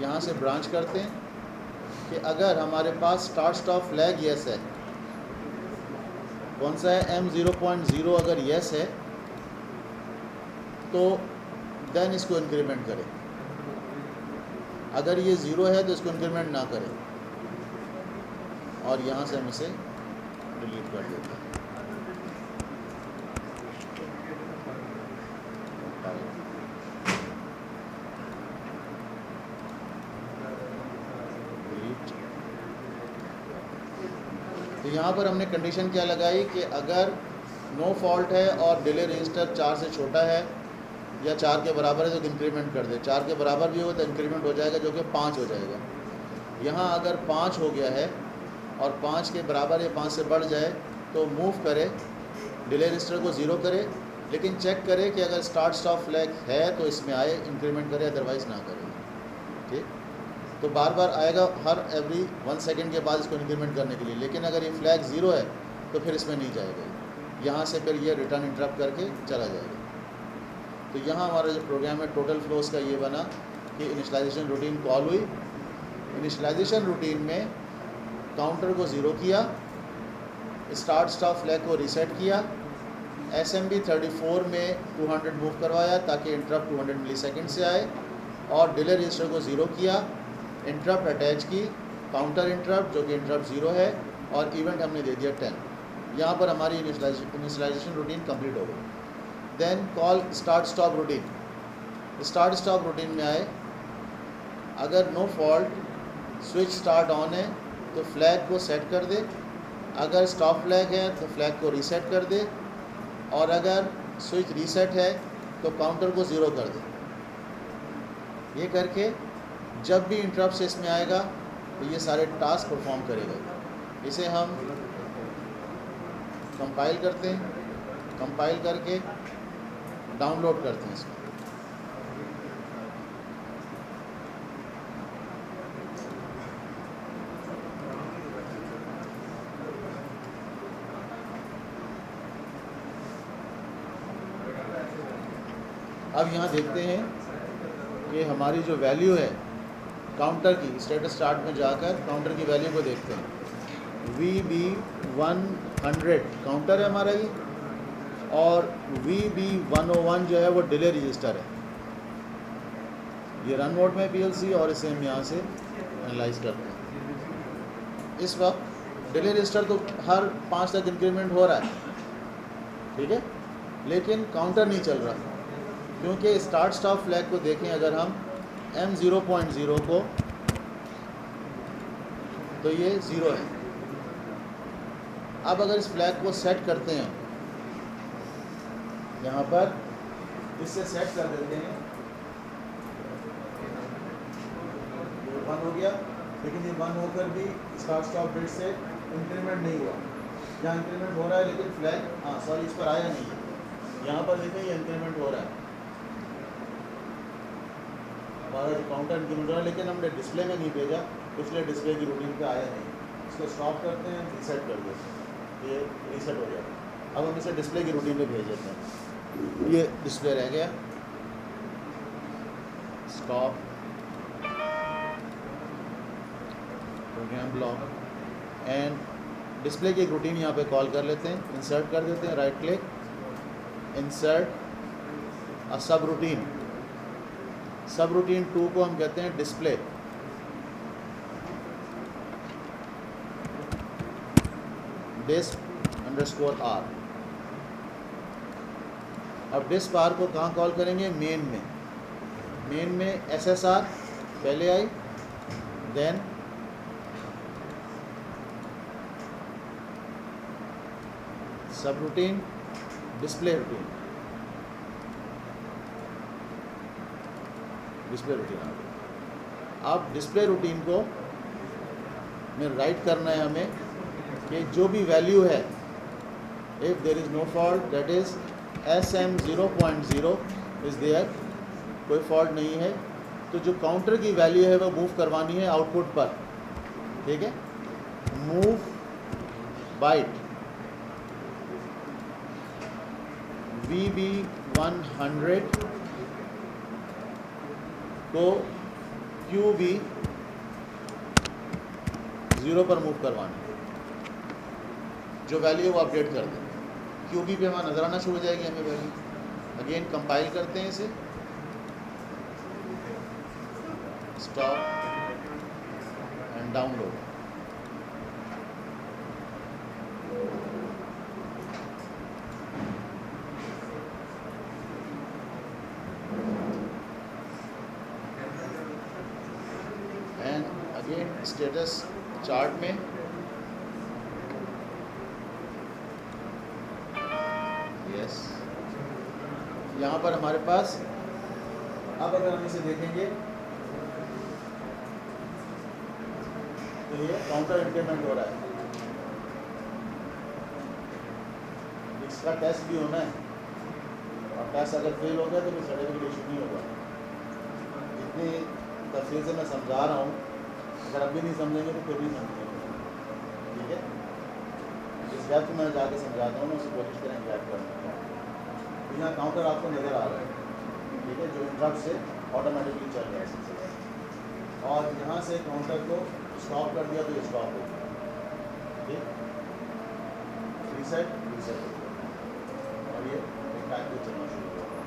यहाँ से ब्रांच करते हैं कि अगर हमारे पास स्टार्ट स्टॉप फ्लैग येस है, कौन सा है M 0.0 अगर येस है तो देन इसको इंक्रीमेंट करें, अगर ये 0 है तो इसको इंक्रीमेंट ना करें, और यहाँ से हम इसे डिलीट कर देते हैं। यहाँ पर हमने कंडीशन क्या लगाई कि अगर नो फॉल्ट है और डिले रजिस्टर 4 से छोटा है या 4 के बराबर है तो इंक्रीमेंट कर दे, 4 के बराबर भी हो तो इंक्रीमेंट हो जाएगा जो कि 5 हो जाएगा। यहाँ अगर 5 हो गया है और 5 के बराबर या 5 से बढ़ जाए तो मूव करे, डिले रजिस्टर को ज़ीरो करे, लेकिन चेक करे कि अगर स्टार्ट स्टॉप फ्लैग है तो इसमें आए, इंक्रीमेंट करे, अदरवाइज़ ना करे। ठीक, तो बार बार आएगा हर एवरी 1 सेकेंड के बाद इसको इंक्रीमेंट करने के लिए, लेकिन अगर ये फ्लैग ज़ीरो है तो फिर इसमें नहीं जाएगा, यहाँ से फिर ये रिटर्न इंटरप्ट करके चला जाएगा। तो यहाँ हमारा जो प्रोग्राम है टोटल फ्लोस का ये बना कि इनिशियलाइजेशन रूटीन कॉल हुई, इनिशियलाइजेशन रूटीन में काउंटर को ज़ीरो किया, स्टार्ट स्टॉप फ्लैग को रीसेट किया, SMB 34 में 200 मूव करवाया ताकि इंटरप्ट 200 मिलीसेकंड से आए, और डिले रजिस्टर को ज़ीरो किया, इंटरप्ट अटैच की, काउंटर इंटरप्ट जो कि इंटरप्ट ज़ीरो है, और इवेंट हमने दे दिया 10। यहाँ पर हमारी इनिशियलाइजेशन रूटीन कंप्लीट हो गई। Then call start stop routine. Start stop routine में आए, अगर no fault switch start on है तो फ्लैग को सेट कर दे, अगर स्टॉप फ्लैग है तो फ्लैग को रीसेट कर दे, और अगर स्विच रीसेट है तो काउंटर को ज़ीरो कर दे। ये करके जब भी इंटरप्ट से इसमें आएगा तो ये सारे टास्क परफॉर्म करेगा। इसे हम कंपाइल करते हैं, कंपाइल करके डाउनलोड करते हैं इसको। अब यहाँ देखते हैं कि हमारी जो वैल्यू है काउंटर की, स्टेटस चार्ट में जाकर काउंटर की वैल्यू को देखते हैं। VB100 काउंटर है हमारा ये, और VB101 जो है वो डिले रजिस्टर है। ये रन मोड में PLC, और इसे हम यहाँ से एनालाइज करते हैं। इस वक्त डिले रजिस्टर तो हर 5 तक इंक्रीमेंट हो रहा है, ठीक है, लेकिन काउंटर नहीं चल रहा, क्योंकि स्टार्ट स्टॉप फ्लैग को देखें अगर हम M0.0 को, तो ये 0 है। अब अगर इस फ्लैग को सेट करते हैं, यहाँ पर इससे सेट कर देते हैं, ये 1 हो गया, लेकिन ये 1 होकर भी स्टार्ट स्टॉप बिट से इंक्रीमेंट नहीं हुआ। यहाँ इंक्रीमेंट हो रहा है लेकिन फ्लैग, सॉरी, इस पर आया नहीं है। यहाँ पर देखें ये इंक्रीमेंट हो रहा है, हमारा जो काउंटर इंक्रीमेंट हो रहा है, लेकिन हमने डिस्प्ले में नहीं भेजा, इसलिए डिस्प्ले की रूटीन पे आया नहीं। इसको स्टॉप करते हैं, रीसेट कर देते हैं, ये रीसेट हो जाएगा। अब हम इसे डिस्प्ले की रूटीन में भेज देते हैं। ये डिस्प्ले रह गया, stop, program block, and display की एक रूटीन यहाँ पे कॉल कर लेते हैं, इंसर्ट कर देते हैं, राइट क्लिक, इंसर्ट अ सब रूटीन। सब रूटीन 2 को हम कहते हैं डिस्प्ले। डिस्प_r। अब डिस्प आर को कहाँ कॉल करेंगे? मेन में। मेन में SSR पहले आई, देन सब routine, display routine, display routine आ गई। अब डिस्प्ले रूटीन को में राइट करना है हमें कि जो भी वैल्यू है, if there is no fault, that is SM0.0 is there, कोई फॉल्ट नहीं है, तो जो काउंटर की वैल्यू है वो मूव करवानी है आउटपुट पर, ठीक है। मूव बाइट VB100 को QB 0 पर मूव करवाना, जो वैल्यू है वो अपडेट कर दें। QB पे हमारा नजर आना शुरू हो जाएगी हमें वैल्यू। अगेन कंपाइल करते हैं इसे, stop and download. And again status chart में यहाँ पर हमारे पास अब अगर हम इसे देखेंगे तो ये काउंटर इंक्रीमेंट हो रहा है, इसका टेस्ट भी होना है और टेस्ट अगर फेल हो गया तो फिर सर्टिफिकेट इशू नहीं होगा। जितनी तफसील से मैं समझा रहा हूँ, अगर अब भी नहीं समझेंगे तो फिर भी समझेंगे, ठीक है। इस गैप को मैं जाके समझाता हूँ, उसे कोशिश करें गैप करने का। तो यहाँ काउंटर आपको नज़र आ रहा है, ठीक है, जो इंटरप्ट से ऑटोमेटिकली चल रहा है सिलसिला, और यहाँ से काउंटर को स्टॉप कर दिया तो ये स्टॉप हो गया, ठीक, रीसेट रीसेट हो गया और ये टाइम पे चलना शुरू हो गया।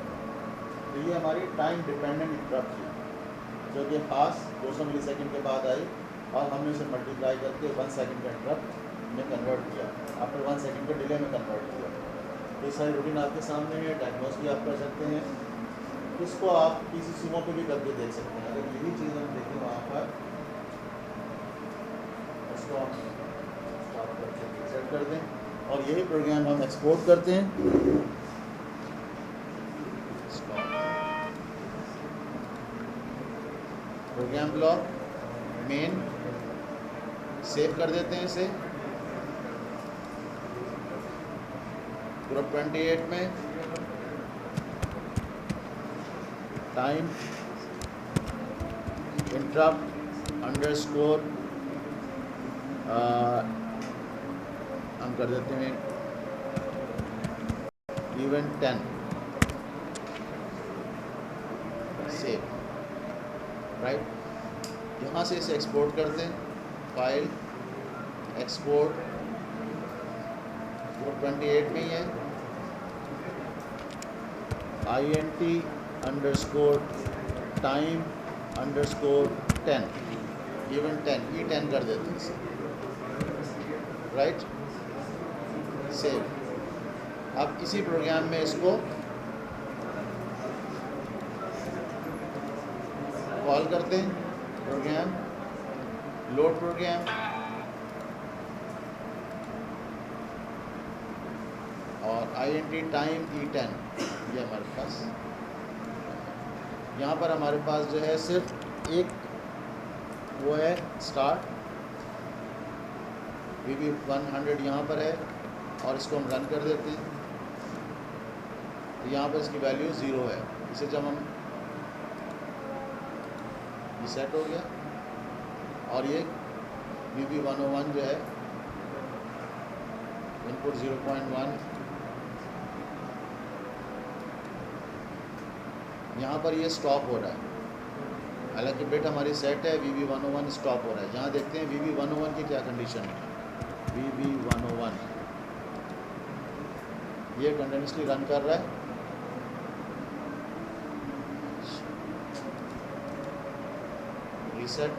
तो ये हमारी टाइम डिपेंडेंट इंटरप्ट थी जो कि खास 200 मिलीसेकंड के बाद आई और हमने उसे मल्टीप्लाई करके 1 सेकंड का इंटरप्ट में कन्वर्ट किया, आफ्टर 1 सेकंड के डिले में कन्वर्ट किया। तो ये सारी रूटीन आपके सामने है, डायग्नोस भी आप कर सकते हैं, इसको आप किसी सीमो पे भी करके देख सकते हैं। अगर यही चीज़ हम देखें वहाँ पर, इसको हम स्टॉप करके सेट कर दें और यही प्रोग्राम हम एक्सपोर्ट करते हैं। प्रोग्राम ब्लॉक मेन सेव कर देते हैं इसे ग्रुप 28 में, टाइम इंटरप्ट अंडरस्कोर हम कर देते हैं इवेंट 10 सेव, राइट। यहाँ से इसे एक्सपोर्ट करते हैं, फाइल एक्सपोर्ट ग्रुप 28 में ही है, INT टाइम _10 इवेंट 10 E10 कर देते हैं इसे, राइट, सेव। अब इसी प्रोग्राम में इसको कॉल करते हैं, प्रोग्राम लोड प्रोग्राम और INT टाइम E10 ये हमारे पास। यहाँ पर हमारे पास जो है सिर्फ एक वो है स्टार्ट VB100 यहाँ पर है और इसको हम रन कर देते हैं तो यहाँ पर इसकी वैल्यू 0 है। इसे जब हम सेट हो गया और ये VB101 जो है इनपुट 0.1 यहाँ पर ये स्टॉप हो रहा है, हालांकि बिट हमारी सेट है, VB101 स्टॉप हो रहा है। यहाँ देखते हैं VB101 की क्या कंडीशन है। VB101 ये कंटिन्यूसली रन कर रहा है, रीसेट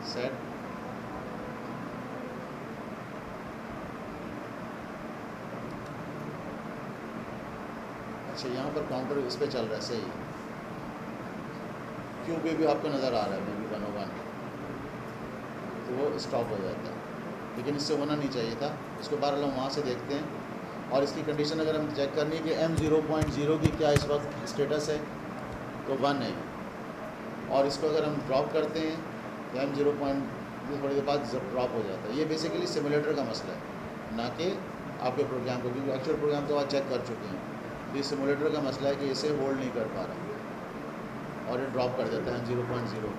सेट अच्छा, यहाँ पर काउंटर इस पे चल रहा है, सही है, क्यों भी आपको नज़र आ रहा है VB101 तो वो स्टॉप हो जाता है, लेकिन इससे होना नहीं चाहिए था। इसको बार हम वहाँ से देखते हैं और इसकी कंडीशन अगर हम चेक करनी है कि M0.0 की क्या इस वक्त स्टेटस है तो 1 है, और इसको अगर हम ड्रॉप करते हैं तो M0. थोड़ी देर बाद ड्रॉप हो जाता है। ये बेसिकली सिमुलेटर का मसला है, ना कि आपके प्रोग्राम को, क्योंकि एक्चुअल प्रोग्राम तो आप चेक कर चुके हैं। ये सिमुलेटर का मसला है कि इसे होल्ड नहीं कर पा रहा और ये ड्रॉप कर देता है M0.0।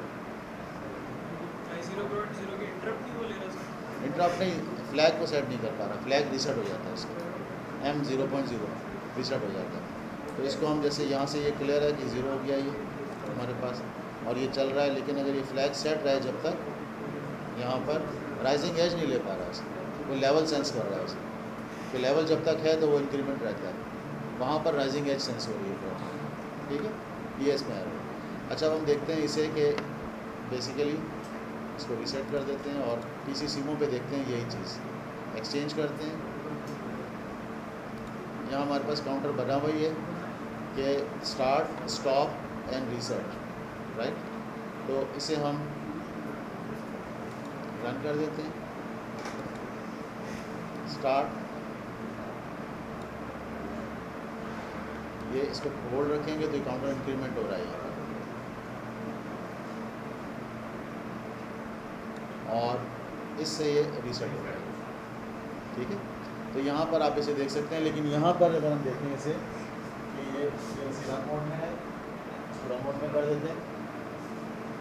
इंटरप्ट नहीं, फ्लैग को सेट नहीं कर पा रहा, फ्लैग रीसेट हो जाता है इसका, M0.0 रीसेट हो जाता है। तो इसको हम जैसे यहाँ से ये क्लियर है कि 0 हो गया ये हमारे पास और ये चल रहा है, लेकिन अगर ये फ्लैग सेट रहे जब तक यहाँ पर राइजिंग एज नहीं ले पा रहा है, वो लेवल सेंस कर रहा है उसे, कि लेवल जब तक है तो वो इंक्रीमेंट रहता है, वहाँ पर राइजिंग एज सेंस हो रही है, ठीक है, ये इसमें आ रहा है। अच्छा, अब हम देखते हैं इसे कि बेसिकली इसको रीसेट कर देते हैं और PC सिमों पे देखते हैं यही चीज़, एक्सचेंज करते हैं। यहाँ हमारे पास काउंटर बना हुआ ही है कि start stop and reset, right. तो इसे हम रन कर देते हैं, स्टार्ट ये इसको होल्ड रखेंगे तो काउंटर इंक्रीमेंट हो रहा है यहाँ पर, और इससे ये रीसेट हो रहा है। ठीक है, तो यहाँ पर आप इसे देख सकते हैं। लेकिन यहाँ पर अगर हम देखें इसे कि ये PLC रन मोड में है, इसको रन मोड में कर देते हैं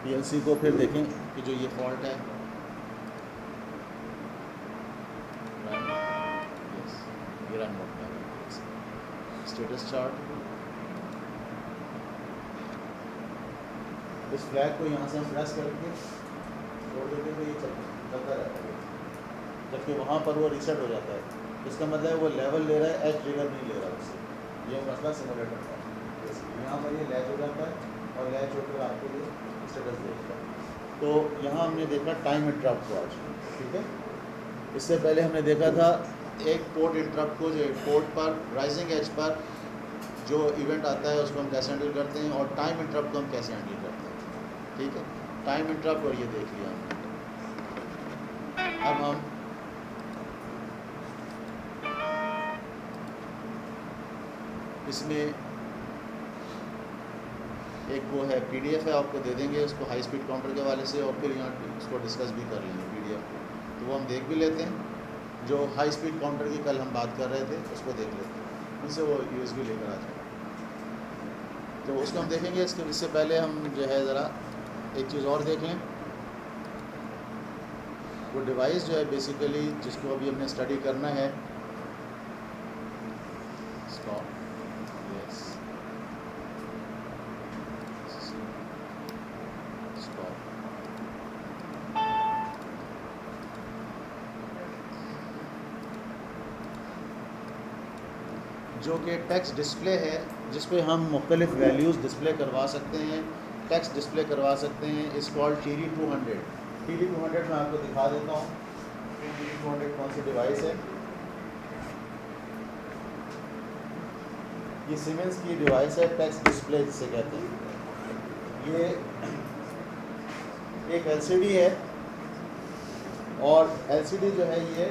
PLC को। फिर देखें कि जो ये फॉल्ट है, ये रन मोड में है। स्टेटस चार्ट, इस फ्लैग को यहाँ से हम प्रेस करके छोड़ देते हैं तो ये चलता रहता है, जबकि वहाँ पर वो रीसेट हो जाता है। इसका मतलब है वो लेवल ले रहा है, एज ट्रिगर नहीं ले रहा उससे। ये मसला सिमुलेटर का है। यहाँ पर ये लैच हो जाता है और लैच होकर आपको ये स्टेटस देता है। तो यहाँ हमने देखा टाइम इंटरप्ट को आज। ठीक है, इससे पहले हमने देखा था एक पोर्ट इंटरप्ट को, जो पोर्ट पर राइजिंग एज पर जो इवेंट आता है उसको हम कैसे हैंडल करते हैं, और टाइम इंटरप्ट को हम कैसे हैंडल करते हैं। ठीक है, टाइम इंटरप्ट और ये देख लिया हमने। अब हम इसमें एक वो है PDF है, आपको दे देंगे उसको हाई स्पीड काउंटर के हवाले से, और फिर यहाँ उसको डिस्कस भी कर लेंगे PDF को। तो वो हम देख भी लेते हैं। जो हाई स्पीड काउंटर की कल हम बात कर रहे थे उसको देख लेते हैं, उनसे वो USB लेकर आ जाए। तो उसको हम देखेंगे। इससे पहले हम जो है ज़रा एक चीज़ और देख लें। वो डिवाइस जो है बेसिकली जिसको अभी हमने स्टडी करना है, जो कि टेक्स्ट डिस्प्ले है, जिस पे हम मुख्तलिफ वैल्यूज़ डिस्प्ले करवा सकते हैं, टेक्स्ट डिस्प्ले करवा सकते हैं। इस कॉल्ड TD200। TD200 मैं आपको दिखा देता हूँ। TD200 कौन सी डिवाइस है? ये सीमेंस की डिवाइस है, टेक्स्ट डिस्प्ले जिसे कहते हैं। ये एक LCD है, और LCD जो है ये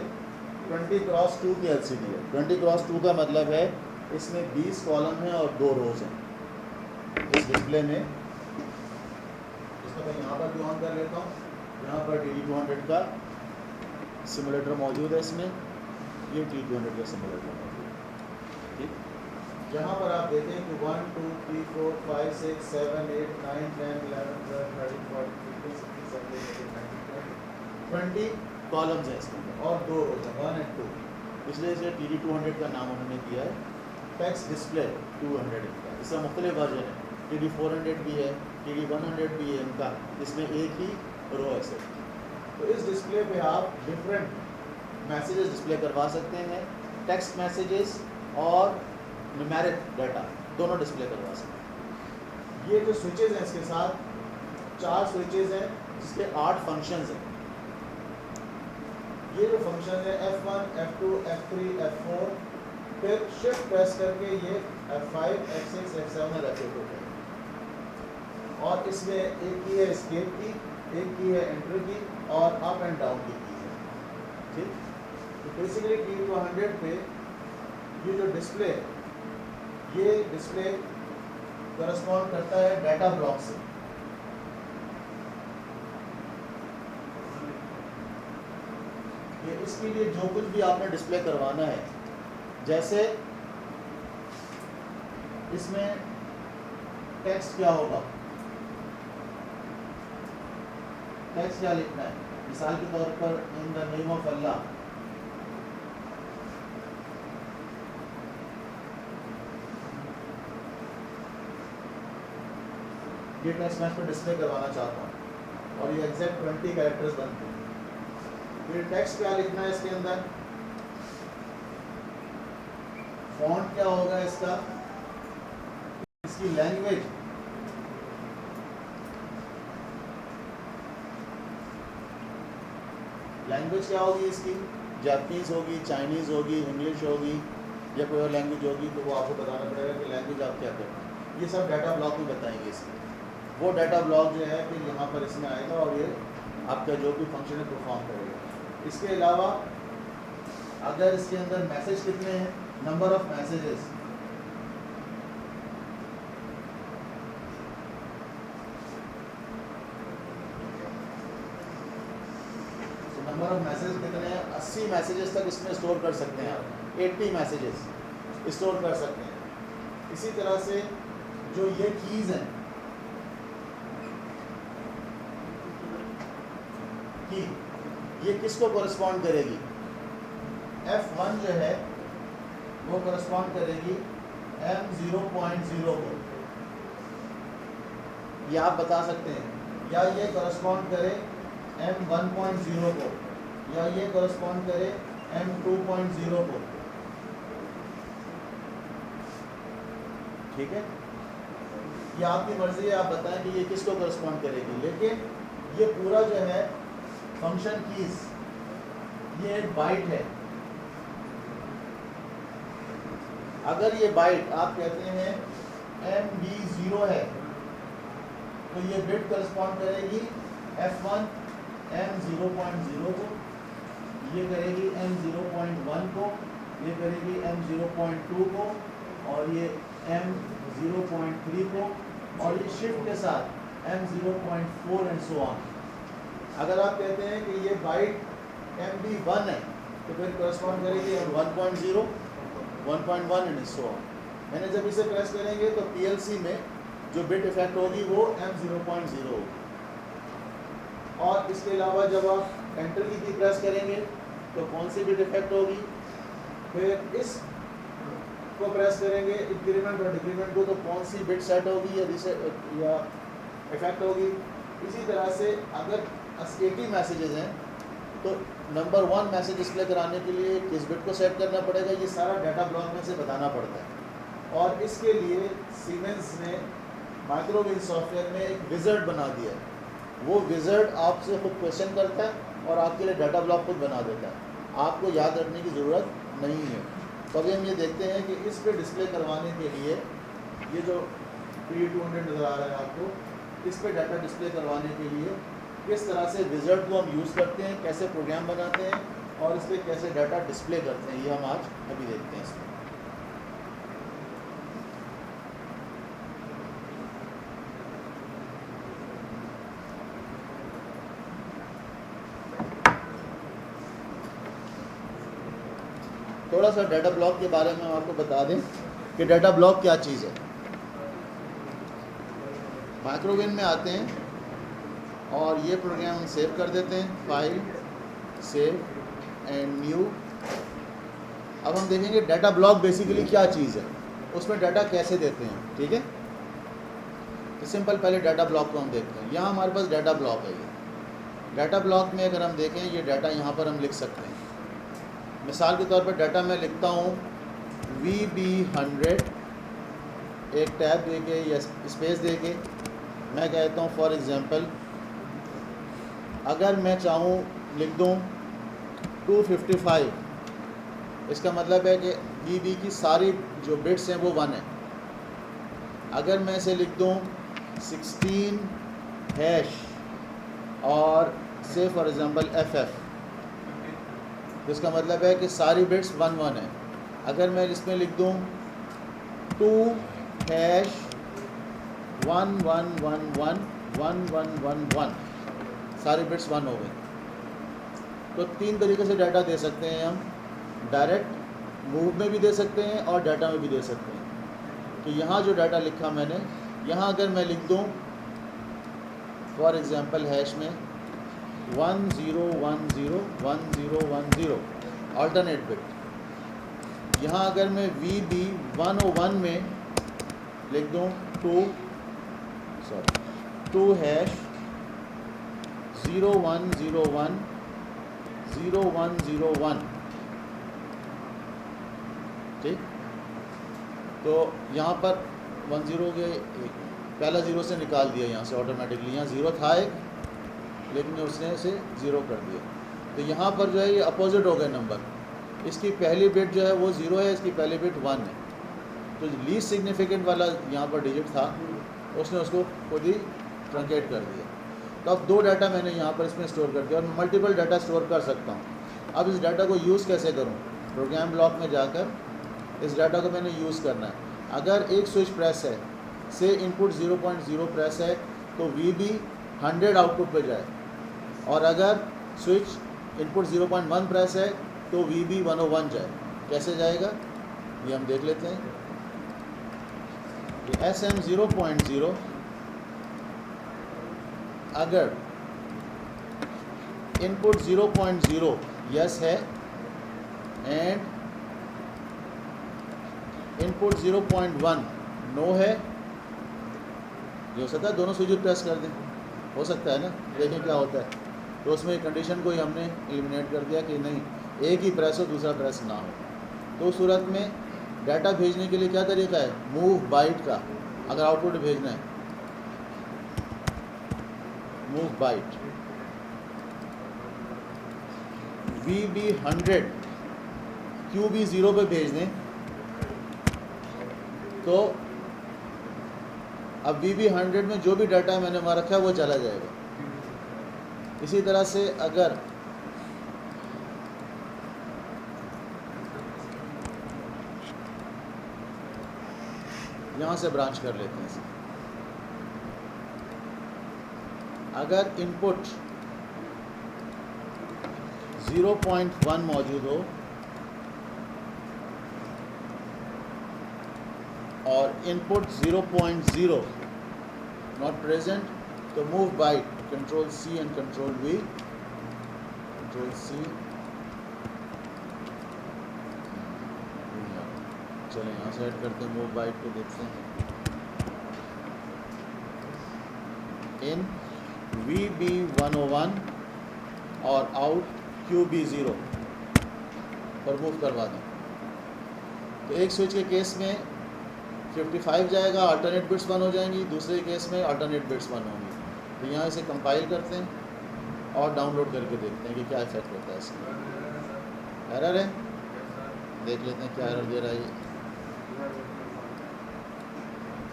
20x2 की LCD है। 20x2 का मतलब है इसमें 20 कॉलम हैं और 2 रोज हैं इस डिस्प्ले में। इसको मैं यहाँ पर भी ऑन कर लेता हूँ। यहाँ पर TD200 का सिमुलेटर मौजूद है इसमें। ये TD200 का सिमुलेटर मौजूद है। ठीक, जहाँ पर आप देखें कि 1 2 3 4 5 6 7 8 9 10 11 12 13 14 15 16 17 18 19 20 कॉलम्स हैं इसके अंदर, और 2 रोज हैं, 1 और 2। इसलिए इसे TD200 का नाम उन्होंने दिया है, टेक्स्ट डिस्प्ले 200 इनका। इसका मुख्तलिफ वर्जन है, TD400 भी है, TD100 भी है इनका, इसमें एक ही रो है सिर्फ। तो इस डिस्प्ले पे आप डिफरेंट मैसेजेस डिस्प्ले करवा सकते हैं, टेक्स्ट मैसेजेस और न्यूमेरिक डाटा दोनों डिस्प्ले करवा सकते हैं। ये जो स्विचेस हैं इसके साथ 4 स्विचेस हैं जिसके 8 फंक्शंस हैं। ये जो फंक्शन है F1, F2, F3, F4, फिर शिफ्ट प्रेस करके ये F5, F6, F7 में रखे होते हैं। और इसमें एक की है एस्केप की, एक की है एंटर की, और अप एंड डाउन की है। ठीक, तो बेसिकली TD200 पे ये जो डिस्प्ले, ये डिस्प्ले करस्पॉन्ड करता है डाटा ब्लॉक से। ये इसके लिए जो कुछ भी आपने डिस्प्ले करवाना है, जैसे इसमें टेक्स्ट क्या होगा, टेक्स्ट क्या लिखना है, मिसाल के तौर पर इन द नेम ऑफ अल्लाह। ये टेक्स्ट मैं इसमें डिस्प्ले करवाना चाहता हूँ, और ये एग्जैक्ट 20 कैरेक्टर्स बनते हैं। फिर टेक्स्ट क्या लिखना है इसके अंदर, फॉन्ट क्या होगा इसका, इसकी लैंग्वेज, लैंग्वेज क्या होगी इसकी, जापानीज़ होगी, चाइनीज़ होगी, इंग्लिश होगी, या कोई और लैंग्वेज होगी, तो वो आपको बताना पड़ेगा कि लैंग्वेज आप क्या करते हैं। ये सब डाटा ब्लॉक में बताएंगे इसके। वो डाटा ब्लॉक जो है कि यहाँ पर इसमें आएगा और ये आपका जो भी फंक्शन है परफॉर्म करेगा। इसके अलावा अगर इसके अंदर मैसेज कितने हैं, नंबर ऑफ मैसेजेस, 80 मैसेजेस तक इसमें स्टोर कर सकते हैं आप, 80 मैसेजेस स्टोर कर सकते हैं। इसी तरह से जो ये कीज़ हैं, की ये किसको कॉरस्पॉन्ड करेगी? F1 जो है वो कॉरस्पॉन्ड करेगी M0.0 को, ये आप बता सकते हैं, या ये कॉरस्पॉन्ड करे M1.0 को, या ये कॉरस्पॉन्ड करे M2.0 को। ठीक है, ये आपकी मर्जी है, आप बताएं कि ये किसको कॉरस्पॉन्ड करेगी। लेकिन ये पूरा जो है फंक्शन कीज, ये एक बाइट है। अगर ये बाइट आप कहते हैं MB0 है, तो ये बिट करस्पॉन्ड करेगी F1 M0.0 को, ये करेगी M0.1 को, ये करेगी M0.2 को, और ये M0.3 को, और ये शिफ्ट के साथ M0.4 एंड सो ऑन। अगर आप कहते हैं कि ये बाइट MB1 है, तो फिर करस्पॉन्ड करेगी M1.0, 1.1 एंड सो ऑन। मैंने जब इसे प्रेस करेंगे तो PLC में जो बिट इफेक्ट होगी वो M0.0 होगी। और इसके अलावा जब आप एंटर की प्रेस करेंगे तो कौन सी बिट इफेक्ट होगी? फिर इस को प्रेस करेंगे इंक्रीमेंट और डिक्रीमेंट को, तो कौन सी बिट सेट होगी या इफेक्ट होगी। इसी तरह से अगर 80 मैसेजेस हैं तो नंबर 1 मैसेज डिस्प्ले कराने के लिए किस बिट को सेट करना पड़ेगा, ये सारा डाटा ब्लॉक में से बताना पड़ता है। और इसके लिए सीमेंस ने माइक्रोविन सॉफ्टवेयर में एक विज़र्ड बना दिया है। वो विज़र्ड आपसे खुद क्वेश्चन करता है और आपके लिए डाटा ब्लॉक खुद बना देता है, आपको याद रखने की ज़रूरत नहीं है। तो अभी हम ये देखते हैं कि इस पर डिस्प्ले करवाने के लिए ये जो P200 नज़र आ रहा है आपको, इस पर डाटा डिस्प्ले करवाने के लिए किस तरह से विज़र्ड को हम यूज़ करते हैं, कैसे प्रोग्राम बनाते हैं और इस पर कैसे डाटा डिस्प्ले करते हैं, ये हम आज अभी देखते हैं इसमें। थोड़ा सा डाटा ब्लॉक के बारे में हम आपको बता दें कि डाटा ब्लॉक क्या चीज़ है। माइक्रोविन में आते हैं और ये प्रोग्राम हम सेव कर देते हैं, फाइल सेव एंड न्यू। अब हम देखेंगे डाटा ब्लॉक बेसिकली क्या चीज़ है, उसमें डाटा कैसे देते हैं। ठीक है, तो सिंपल पहले डाटा ब्लॉक को हम देखते हैं। यहाँ हमारे पास डाटा ब्लॉक है। ये डाटा ब्लॉक में अगर हम देखें, ये डाटा यहाँ पर हम लिख सकते हैं। मिसाल के तौर पर डाटा मैं लिखता हूँ VB100, एक टैब देके या स्पेस देके मैं कहता हूँ फॉर एग्ज़ाम्पल, अगर मैं चाहूँ लिख दूँ 255, इसका मतलब है कि VB की सारी जो बिट्स हैं वो 1 है। अगर मैं इसे लिख दूँ 16 हैश और से फॉर एग्ज़ाम्पल FF, तो इसका मतलब है कि सारी बिट्स 1 1 है। अगर मैं इसमें लिख दूँ 2 हैश 1 1 1 1 1 1 1 1, सारी बिट्स 1 हो गई। तो 3 तरीके से डाटा दे सकते हैं हम, डायरेक्ट मूव में भी दे सकते हैं और डाटा में भी दे सकते हैं। तो यहाँ जो डाटा लिखा मैंने, यहाँ अगर मैं लिख दूँ फॉर एग्ज़ाम्पल हैश में 1010 1010 अल्टरनेट बिट, यहाँ अगर मैं VB 101 में लिख दूँ 2 हैश 0101 0101, ठीक। तो यहाँ पर 10 के पहला 0 से निकाल दिया यहाँ से ऑटोमेटिकली, यहाँ 0 था एक, लेकिन उसने इसे 0 कर दिया। तो यहाँ पर जो है ये अपोजिट हो गए नंबर, इसकी पहली बिट जो है वो 0 है, इसकी पहली बिट 1 है। तो लीस्ट सिग्निफिकेंट वाला यहाँ पर डिजिट था, उसने उसको खुद ही ट्रंकेट कर दिया। तो अब 2 डाटा मैंने यहाँ पर इसमें स्टोर कर दिया और मल्टीपल डाटा स्टोर कर सकता हूँ। अब इस डाटा को यूज़ कैसे करूँ? प्रोग्राम ब्लॉक में जाकर इस डाटा को मैंने यूज़ करना है। अगर एक स्विच प्रेस है, से इनपुट 0.0 प्रेस है, तो VB 100 आउटपुट पे जाए, और अगर स्विच इनपुट 0.1 प्रेस है तो VB101 जाए। कैसे जाएगा ये हम देख लेते हैं। SM 0.0 अगर इनपुट 0.0 यस है एंड इनपुट 0.1 नो है, ये हो सकता है दोनों स्विच प्रेस कर दें, हो सकता है ना, देखें क्या होता है। तो उसमें कंडीशन को ही हमने एलिमिनेट कर दिया कि नहीं, एक ही प्रेस हो दूसरा प्रेस ना हो। तो उस सूरत में डाटा भेजने के लिए क्या तरीका है, मूव बाइट का। अगर आउटपुट भेजना है मूव बाइट, VB100 QB0 पे भेज दें तो अब VB100 में जो भी डाटा मैंने वहाँ रखा है वो चला जाएगा। इसी तरह से अगर यहाँ से ब्रांच कर लेते हैं, अगर इनपुट 0.1 मौजूद हो और इनपुट 0.0 नॉट प्रेजेंट, तो move byte control C and control V, control C। चलें यहाँ से ऐड करते हैं, मूव बाइट को देखते हैं। इन VB101 और आउट QB0 पर मूव करवा दें। तो एक स्विच के केस में 55 जाएगा, अल्टरनेट बिट्स 1 हो जाएंगी, दूसरे केस में अल्टरनेट बिट्स 1 होंगी। तो यहाँ इसे कंपाइल करते हैं और डाउनलोड करके देखते हैं कि क्या इफेक्ट होता है इसमें। एरर है, देख लेते हैं क्या एरर दे रहा है ये।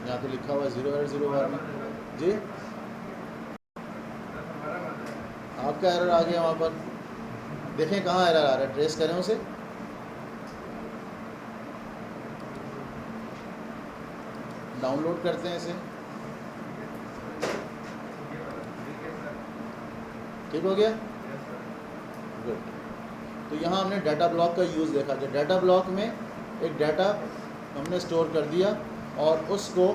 यहाँ तो लिखा हुआ है 0 एरर 0 बार में जी, आपका एरर आ गया वहाँ पर। देखें कहाँ एरर आ रहा है, ट्रेस करें उसे। डाउनलोड करते हैं इसे, ठीक हो गया, गुड। तो यहाँ हमने डाटा ब्लॉक का यूज़ देखा कि डाटा ब्लॉक में एक डाटा हमने स्टोर कर दिया और उसको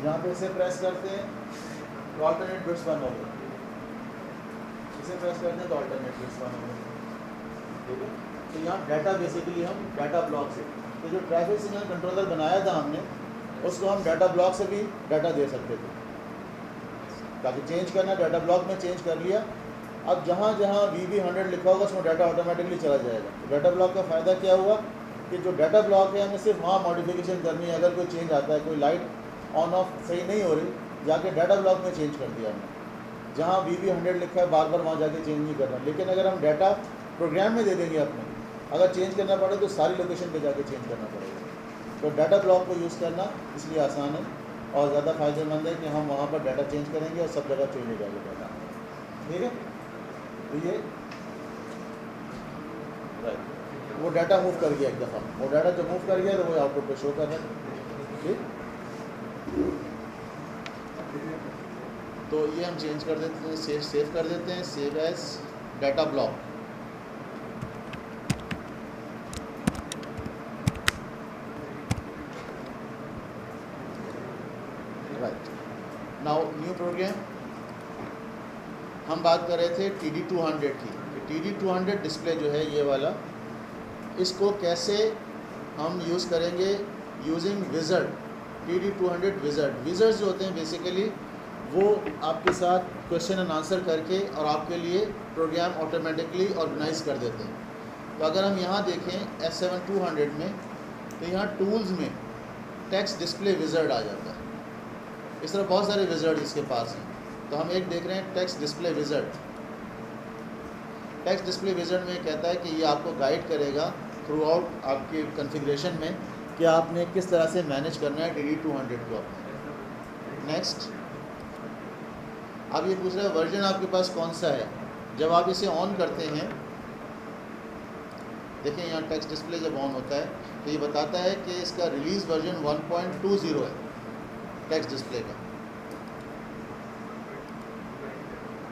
यहाँ पे इसे प्रेस करते हैं तो अल्टरनेट बिट्स 1 हो गए, इसे प्रेस करते हैं तो अल्टरनेट बिट्स 1 हो गए, ठीक है। तो यहाँ डाटा बेसिकली हम डाटा ब्लॉक से, तो जो ट्रैफिक सिग्नल कंट्रोलर बनाया था हमने उसको हम डाटा ब्लॉक से भी डाटा दे सकते थे, ताकि चेंज करना डाटा ब्लॉक में चेंज कर लिया। अब जहाँ जहाँ VB100 लिखा होगा उसमें डाटा ऑटोमेटिकली चला जाएगा। तो डाटा ब्लॉक का फ़ायदा क्या हुआ कि जो डाटा ब्लॉक है हमें सिर्फ वहाँ मॉडिफिकेशन करनी है। अगर कोई चेंज आता है, कोई लाइट ऑन ऑफ सही नहीं हो रही, जाके डाटा ब्लॉक में चेंज कर दिया हमने। जहाँ VB100 लिखा है बार बार वहाँ जाके चेंज नहीं करना। लेकिन अगर हम डाटा प्रोग्राम में दे देंगे अपने, अगर चेंज करना पड़े तो सारी लोकेशन पे जाके चेंज करना पड़ेगा। तो डाटा ब्लॉक को यूज़ करना इसलिए आसान है और ज़्यादा फ़ायदेमंद है कि हम वहाँ पर डाटा चेंज करेंगे और सब जगह चेंज हो जाएगा डाटा, ठीक है। तो ये राइट, वो डाटा मूव कर गया एक दफ़ा, वो डाटा जब मूव कर गया तो वो आउटपुट पे शो कर रहा है, ठीक। तो ये हम चेंज कर देते हैं, सेव कर देते हैं, save as data block. Right, now new program. हम बात कर रहे थे TD200 की, कि TD200 डिस्प्ले जो है ये वाला, इसको कैसे हम यूज़ करेंगे using wizard, TD200 wizard. Wizards जो होते हैं बेसिकली वो आपके साथ क्वेश्चन एंड आंसर करके और आपके लिए प्रोग्राम ऑटोमेटिकली ऑर्गेनाइज कर देते हैं। तो अगर हम यहाँ देखें S7200 में, तो यहाँ टूल्स में टेक्स्ट डिस्प्ले विज़र्ड आ जाता है। इस तरह बहुत सारे विज़र्ड इसके पास हैं। तो हम एक देख रहे हैं text display wizard. Text display wizard में कहता है कि ये आपको गाइड करेगा थ्रू आउट आपके कॉन्फ़िगरेशन में कि आपने किस तरह से मैनेज करना है TD200 को। नेक्स्ट, अब ये पूछ रहा है वर्जन आपके पास कौन सा है। जब आप इसे ऑन करते हैं, देखिए यहाँ टेक्स्ट डिस्प्ले जब ऑन होता है तो ये बताता है कि इसका रिलीज़ वर्जन 1.20 है टेक्स्ट डिस्प्ले का।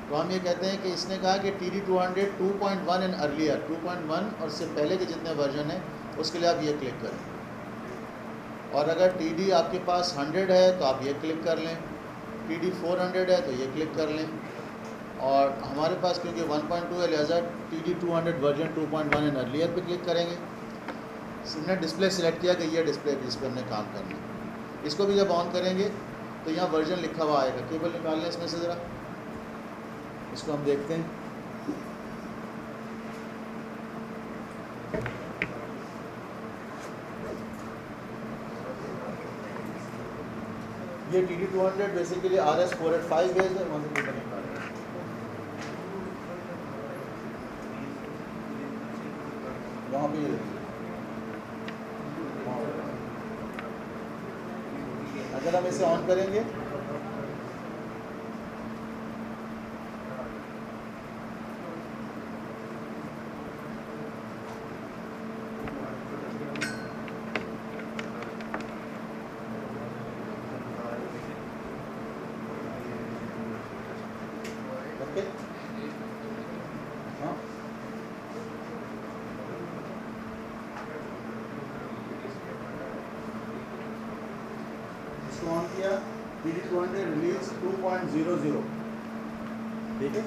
तो तो हम ये कहते हैं कि इसने कहा कि TD200 2.1 एंड अर्लियर 2.1 और इससे पहले के जितने वर्जन हैं उसके लिए आप ये क्लिक करें, और अगर TD आपके पास 100 है तो आप ये क्लिक कर लें, TD 400 है तो ये क्लिक कर लें, और हमारे पास क्योंकि 1.2 है लिहाजा TD 200 वर्जन 2.1 एंड अर्लियर पे क्लिक करेंगे। हमने डिस्प्ले सेलेक्ट किया कि ये डिस्प्ले जिस पर हमने काम करना है। इसको भी जब ऑन करेंगे तो यहाँ वर्जन लिखा हुआ आएगा, केबल निकाल लें इसमें से ज़रा, इसको हम देखते हैं। ये TD200 बेसिकली RS485 बेस्ड है, वहाँ से केबल निकाल लें। वहाँ पे ये देखिए, अगर हम इसे ऑन करेंगे ओके, हाँ इसको ऑन किया, TD200 रिलीज 2.00, ठीक है,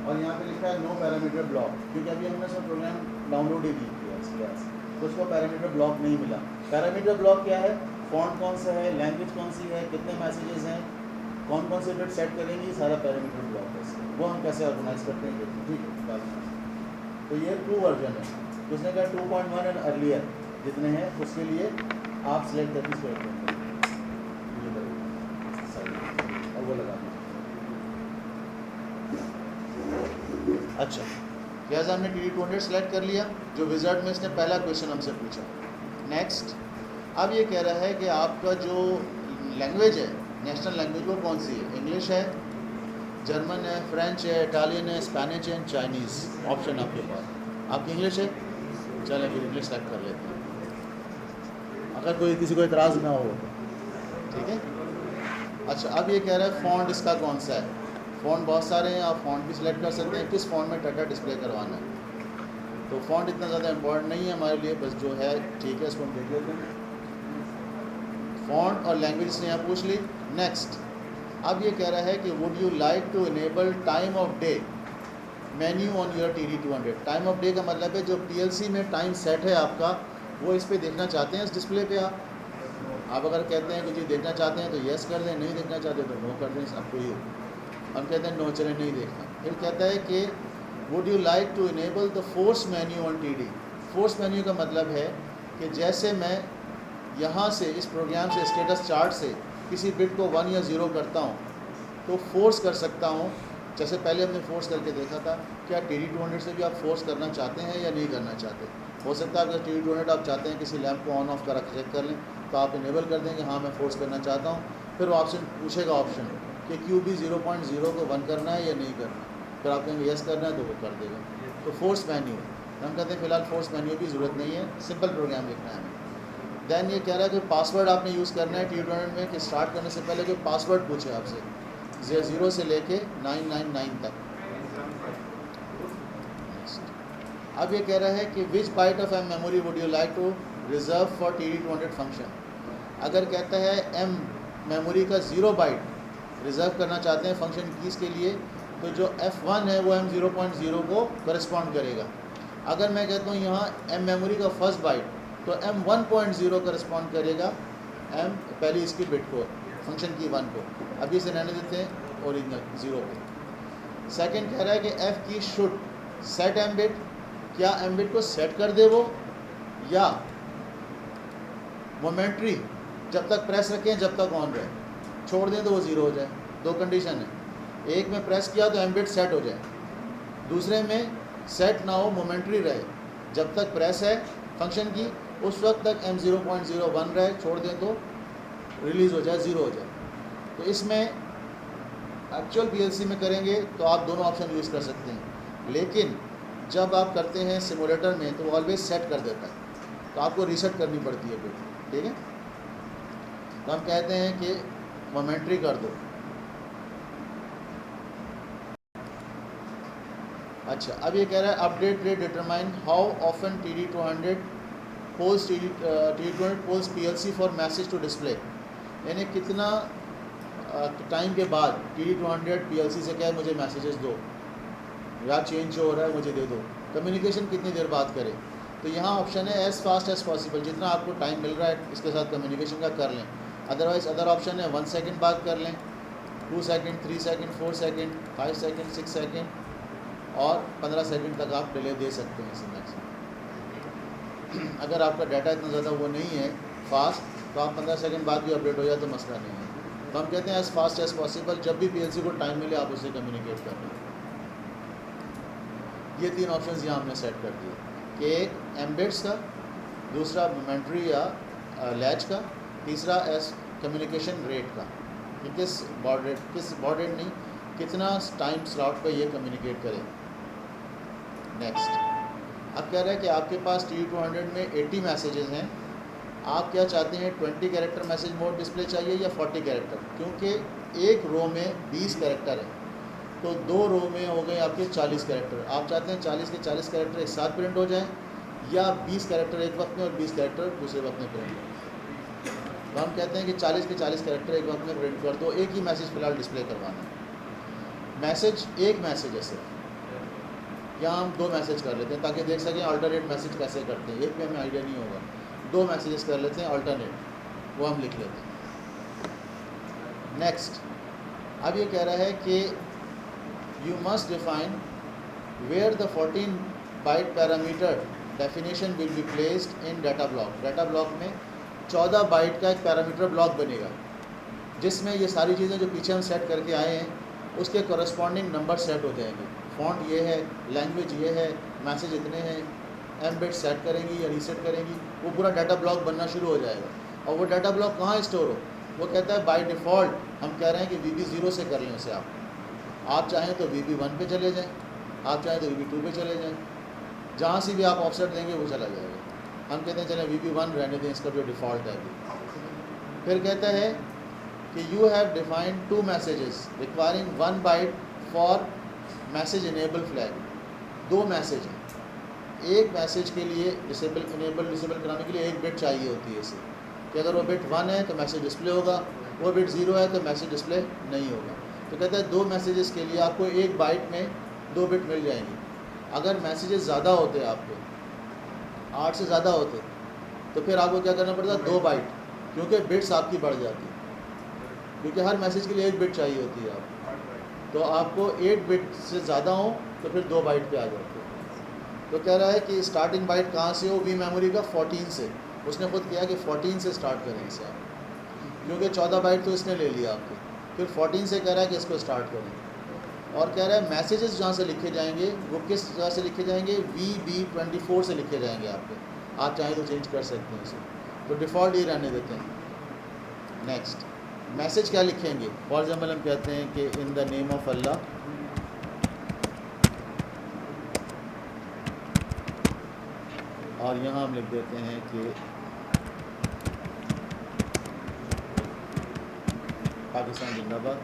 और यहाँ पे लिखा है नो पैरामीटर ब्लॉक, क्योंकि अभी हमने सब प्रोग्राम डाउनलोड ही नहीं किया इसके बाद, तो उसको पैरामीटर ब्लॉक नहीं मिला। पैरामीटर ब्लॉक क्या है, फॉन्ट कौन सा है, लैंग्वेज कौन सी है, कितने मैसेजेस हैं, कौन कौन से बिट सेट करेंगे, सारा पैरामीटर ब्लॉक है इसका। वो हम कैसे ऑर्गेनाइज करते हैं, ठीक है। तो ये 2 वर्जन है, तो उसने कहा 2.1 एंड अर्लियर जितने हैं उसके लिए आप सिलेक्ट करके सेलेक्ट करेंगे, और वो लगा दीजिए। अच्छा, लिहाजा हमने TD200 सेलेक्ट कर लिया, जो विज़ार्ड में इसने पहला क्वेश्चन हमसे पूछा। नेक्स्ट, अब ये कह रहा है कि आपका जो लैंग्वेज है, नेशनल लैंग्वेज वो कौन सी है, इंग्लिश है, जर्मन है, फ्रेंच है, इटालियन है, स्पेनिश है, चाइनीज़ ऑप्शन आपके पास। आपकी इंग्लिश है, चलें फिर इंग्लिश सेलेक्ट कर लेते हैं, अगर कोई किसी को इतराज़ ना हो, ठीक है। अच्छा, अब ये कह रहा है फ़ॉन्ट इसका कौन सा है, फ़ॉन्ट बहुत सारे हैं, आप फ़ॉन्ट भी सिलेक्ट कर सकते हैं, किस फ़ॉन्ट में डाटा डिस्प्ले करवाना है। तो फ़ॉन्ट इतना ज़्यादा इम्पोर्टेंट नहीं है हमारे लिए, बस जो है ठीक है, इसको हम देख लेते हैं। फ़ॉन्ट और लैंग्वेज ने यहाँ पूछ ली। नेक्स्ट, अब ये कह रहा है कि would you like to enable time of day menu on your TD200। Time of day का मतलब है जो PLC में टाइम सेट है आपका, वो इस पर देखना चाहते हैं, इस डिस्प्ले पे आप अगर कहते हैं कि जी देखना चाहते हैं तो येस कर दें, नहीं देखना चाहते तो नो कर दें, आपको ही। हम कहते हैं नो, चले नहीं देखना। फिर कहता है कि would you like to enable the force menu on TD। Force menu का मतलब है कि जैसे मैं यहाँ से इस प्रोग्राम से स्टेटस चार्ट से किसी बिट को 1 या 0 करता हूँ तो फोर्स कर सकता हूँ, जैसे पहले हमने फोर्स करके देखा था। क्या TD200 से भी आप फोर्स करना चाहते हैं या नहीं करना चाहते? हो सकता है अगर TD200 आप चाहते हैं किसी लैंप को ऑन ऑफ करा चेक कर लें, तो आप इनेबल कर दें कि हाँ मैं फोर्स करना चाहता हूँ। फिर वो ऑप्शन पूछेगा ऑप्शन कि QB 0.0 को 1 करना है या नहीं करना, फिर आप कहेंगे येस करना है तो वो कर देगा। तो फोर्स मेन्यू हम कहते हैं फ़िलहाल फोर्स मेन्यू की ज़रूरत नहीं है, सिंपल प्रोग्राम लिखना है हमें। दैन ये कह रहा है कि पासवर्ड आपने यूज़ करना है TD200 में, कि स्टार्ट करने से पहले कोई पासवर्ड पूछे आपसे 0 से लेके 999 तक। अब ये कह रहा है कि which byte of M memory would you like to reserve for TD200 function. अगर कहता है M मेमोरी का 0 बाइट रिज़र्व करना चाहते हैं फंक्शन कीज़ के लिए, तो जो F1 है वो M 0.0 को करस्पॉन्ड करेगा। अगर मैं कहता हूँ यहाँ M मेमोरी का फर्स्ट बाइट, तो M 1.0 करस्पॉन्ड करेगा M पहली इसकी बिट को, फंक्शन की 1 को। अभी इसे रहने देते हैं ओरिजिनल 0 पे। सेकंड कह रहा है कि F की शुड सेट M बिट, क्या M बिट को सेट कर दे वो, या मोमेंट्री जब तक प्रेस रखें जब तक ऑन रहे, छोड़ दें तो वो 0 हो जाए। दो कंडीशन है, एक में प्रेस किया तो M बिट सेट हो जाए, दूसरे में सेट ना हो, मोमेंट्री रहे, जब तक प्रेस है फंक्शन की उस वक्त तक M 0.01 रहे, छोड़ दें तो रिलीज़ हो जाए, 0 हो जाए। तो इसमें एक्चुअल PLC में करेंगे तो आप दोनों ऑप्शन यूज़ कर सकते हैं, लेकिन जब आप करते हैं सिमुलेटर में तो वो ऑलवेज सेट कर देता है, तो आपको रीसेट करनी पड़ती है बिट, ठीक है। तो हम कहते हैं कि मोमेंट्री कर दो। अच्छा, अब ये कह रहा है update rate determine how often TD200 polls TD200 polls PLC for message to display, यानी कितना टाइम के बाद TD200 PLC से क्या है मुझे मैसेजेस दो या चेंज जो हो रहा है मुझे दे दो, कम्युनिकेशन कितनी देर बाद करे। तो यहाँ ऑप्शन है एज़ फास्ट एज़ पॉसिबल, जितना आपको टाइम मिल रहा है इसके साथ कम्युनिकेशन का कर लें। अदरवाइज़ अदर ऑप्शन है 1 सेकंड बाद कर लें, 2 second, 3 second, 4 second, 5 second, 6 second और 15 सेकंड तक आप डिले दे सकते हैं इसे मैक्सिमम। अगर आपका डाटा इतना ज़्यादा वो नहीं है फास्ट, तो आप 15 सेकंड बाद भी अपडेट हो जाए तो मसला नहीं है। तो हम कहते हैं एज़ फास्ट एज़ पॉसिबल, जब भी PLC को टाइम मिले आप उससे कम्युनिकेट कर लें। ये 3 ऑप्शन यहाँ हमने सेट कर दिए कि एक एम्बेड्स का, दूसरा मोमेंट्री या लैच का, तीसरा एस कम्युनिकेशन रेट का, कि किस बॉड रेट नहीं, कितना टाइम स्लॉट पे ये कम्युनिकेट करें। नेक्स्ट, अब कह रहा है कि आपके पास TD200 में 80 मैसेजेस हैं, आप क्या चाहते हैं 20 कैरेक्टर मैसेज मोड डिस्प्ले चाहिए या 40 कैरेक्टर, क्योंकि एक रो में 20 कैरेक्टर है तो 2 रो में हो गए आपके 40 कैरेक्टर। आप चाहते हैं 40 के 40 कैरेक्टर एक साथ प्रिंट हो जाएं या 20 कैरेक्टर एक वक्त में और 20 कैरेक्टर दूसरे वक्त में प्रिंट हो। तो हम कहते हैं कि 40 के 40 कैरेक्टर एक वक्त में प्रिंट कर दो, एक ही मैसेज फ़िलहाल डिस्प्ले करवाना है। मैसेज एक मैसेज है सिर्फ, या हम 2 मैसेज कर लेते हैं ताकि देख सकें अल्टरनेट मैसेज कैसे करते हैं। एक में हमें आइडिया नहीं होगा, 2 मैसेजेस कर लेते हैं अल्टरनेट, वो हम लिख लेते हैं। नेक्स्ट, अब ये कह रहा है कि you must define where the 14 byte parameter definition will be placed in data block। data block में 14 बाइट का एक पैरामीटर ब्लॉक बनेगा जिसमें ये सारी चीज़ें जो पीछे हम सेट करके आए हैं उसके कॉरस्पॉन्डिंग नंबर सेट हो जाएंगे। फॉन्ट ये है, लैंग्वेज ये है, मैसेज इतने हैं, एम्बेड सेट करेंगी या रीसेट करेंगी, वो पूरा डाटा ब्लॉक बनना शुरू हो जाएगा। और वो डाटा ब्लॉक कहाँ स्टोर हो, वो कहता है बाय डिफ़ॉल्ट हम कह रहे हैं कि VB0 से कर लें उसे। आप चाहें तो VB1 पे चले जाएं, आप चाहें तो VB2 पे चले जाएं, जहाँ से भी आप ऑफसेट देंगे वो चला जाएगा। हम कहते हैं चलें VB1 रहने दें, इसका जो डिफ़ॉल्ट है अभी। फिर कहता है कि you have defined 2 messages requiring 1 byte for message enable flag. 2 message हैं, एक मैसेज के लिए डिसेबल कराने के लिए 1 बिट चाहिए होती है इसे, कि अगर वो बिट 1 है तो मैसेज डिस्प्ले होगा, वो बिट 0 है तो मैसेज डिस्प्ले नहीं होगा। तो कहता है 2 मैसेजेस के लिए आपको 1 बाइट में 2 बिट मिल जाएंगी। अगर मैसेजेस ज़्यादा होते आपके 8 से ज़्यादा होते तो फिर आपको क्या करना पड़ता, 2 बाइट, क्योंकि बिट्स आपकी बढ़ जाती है, क्योंकि हर मैसेज के लिए 1 बिट चाहिए होती है आपको। तो आपको 8 बिट से ज़्यादा हो तो फिर 2 बाइट पे आ जाते हैं। तो कह रहा है कि स्टार्टिंग बाइट कहाँ से हो, वी मेमोरी का 14 से। उसने खुद किया कि 14 से स्टार्ट करें इसे आप, क्योंकि 14 बाइट तो इसने ले लिया आपको, फिर 14 से कह रहा है कि इसको स्टार्ट करें। और कह रहा है मैसेजेस जहाँ से लिखे जाएंगे वो किस जगह से लिखे जाएंगे, VB24 से लिखे जाएंगे आपके। आप चाहें तो चेंज कर सकते हैं इसे, तो डिफ़ॉल्ट ही रहने देते हैं। नेक्स्ट, मैसेज क्या लिखेंगे, फॉर एग्जाम्पल हम कहते हैं कि इन द नेम ऑफ अल्लाह, और यहाँ हम लिख देते हैं कि पाकिस्तान जिंदाबाद।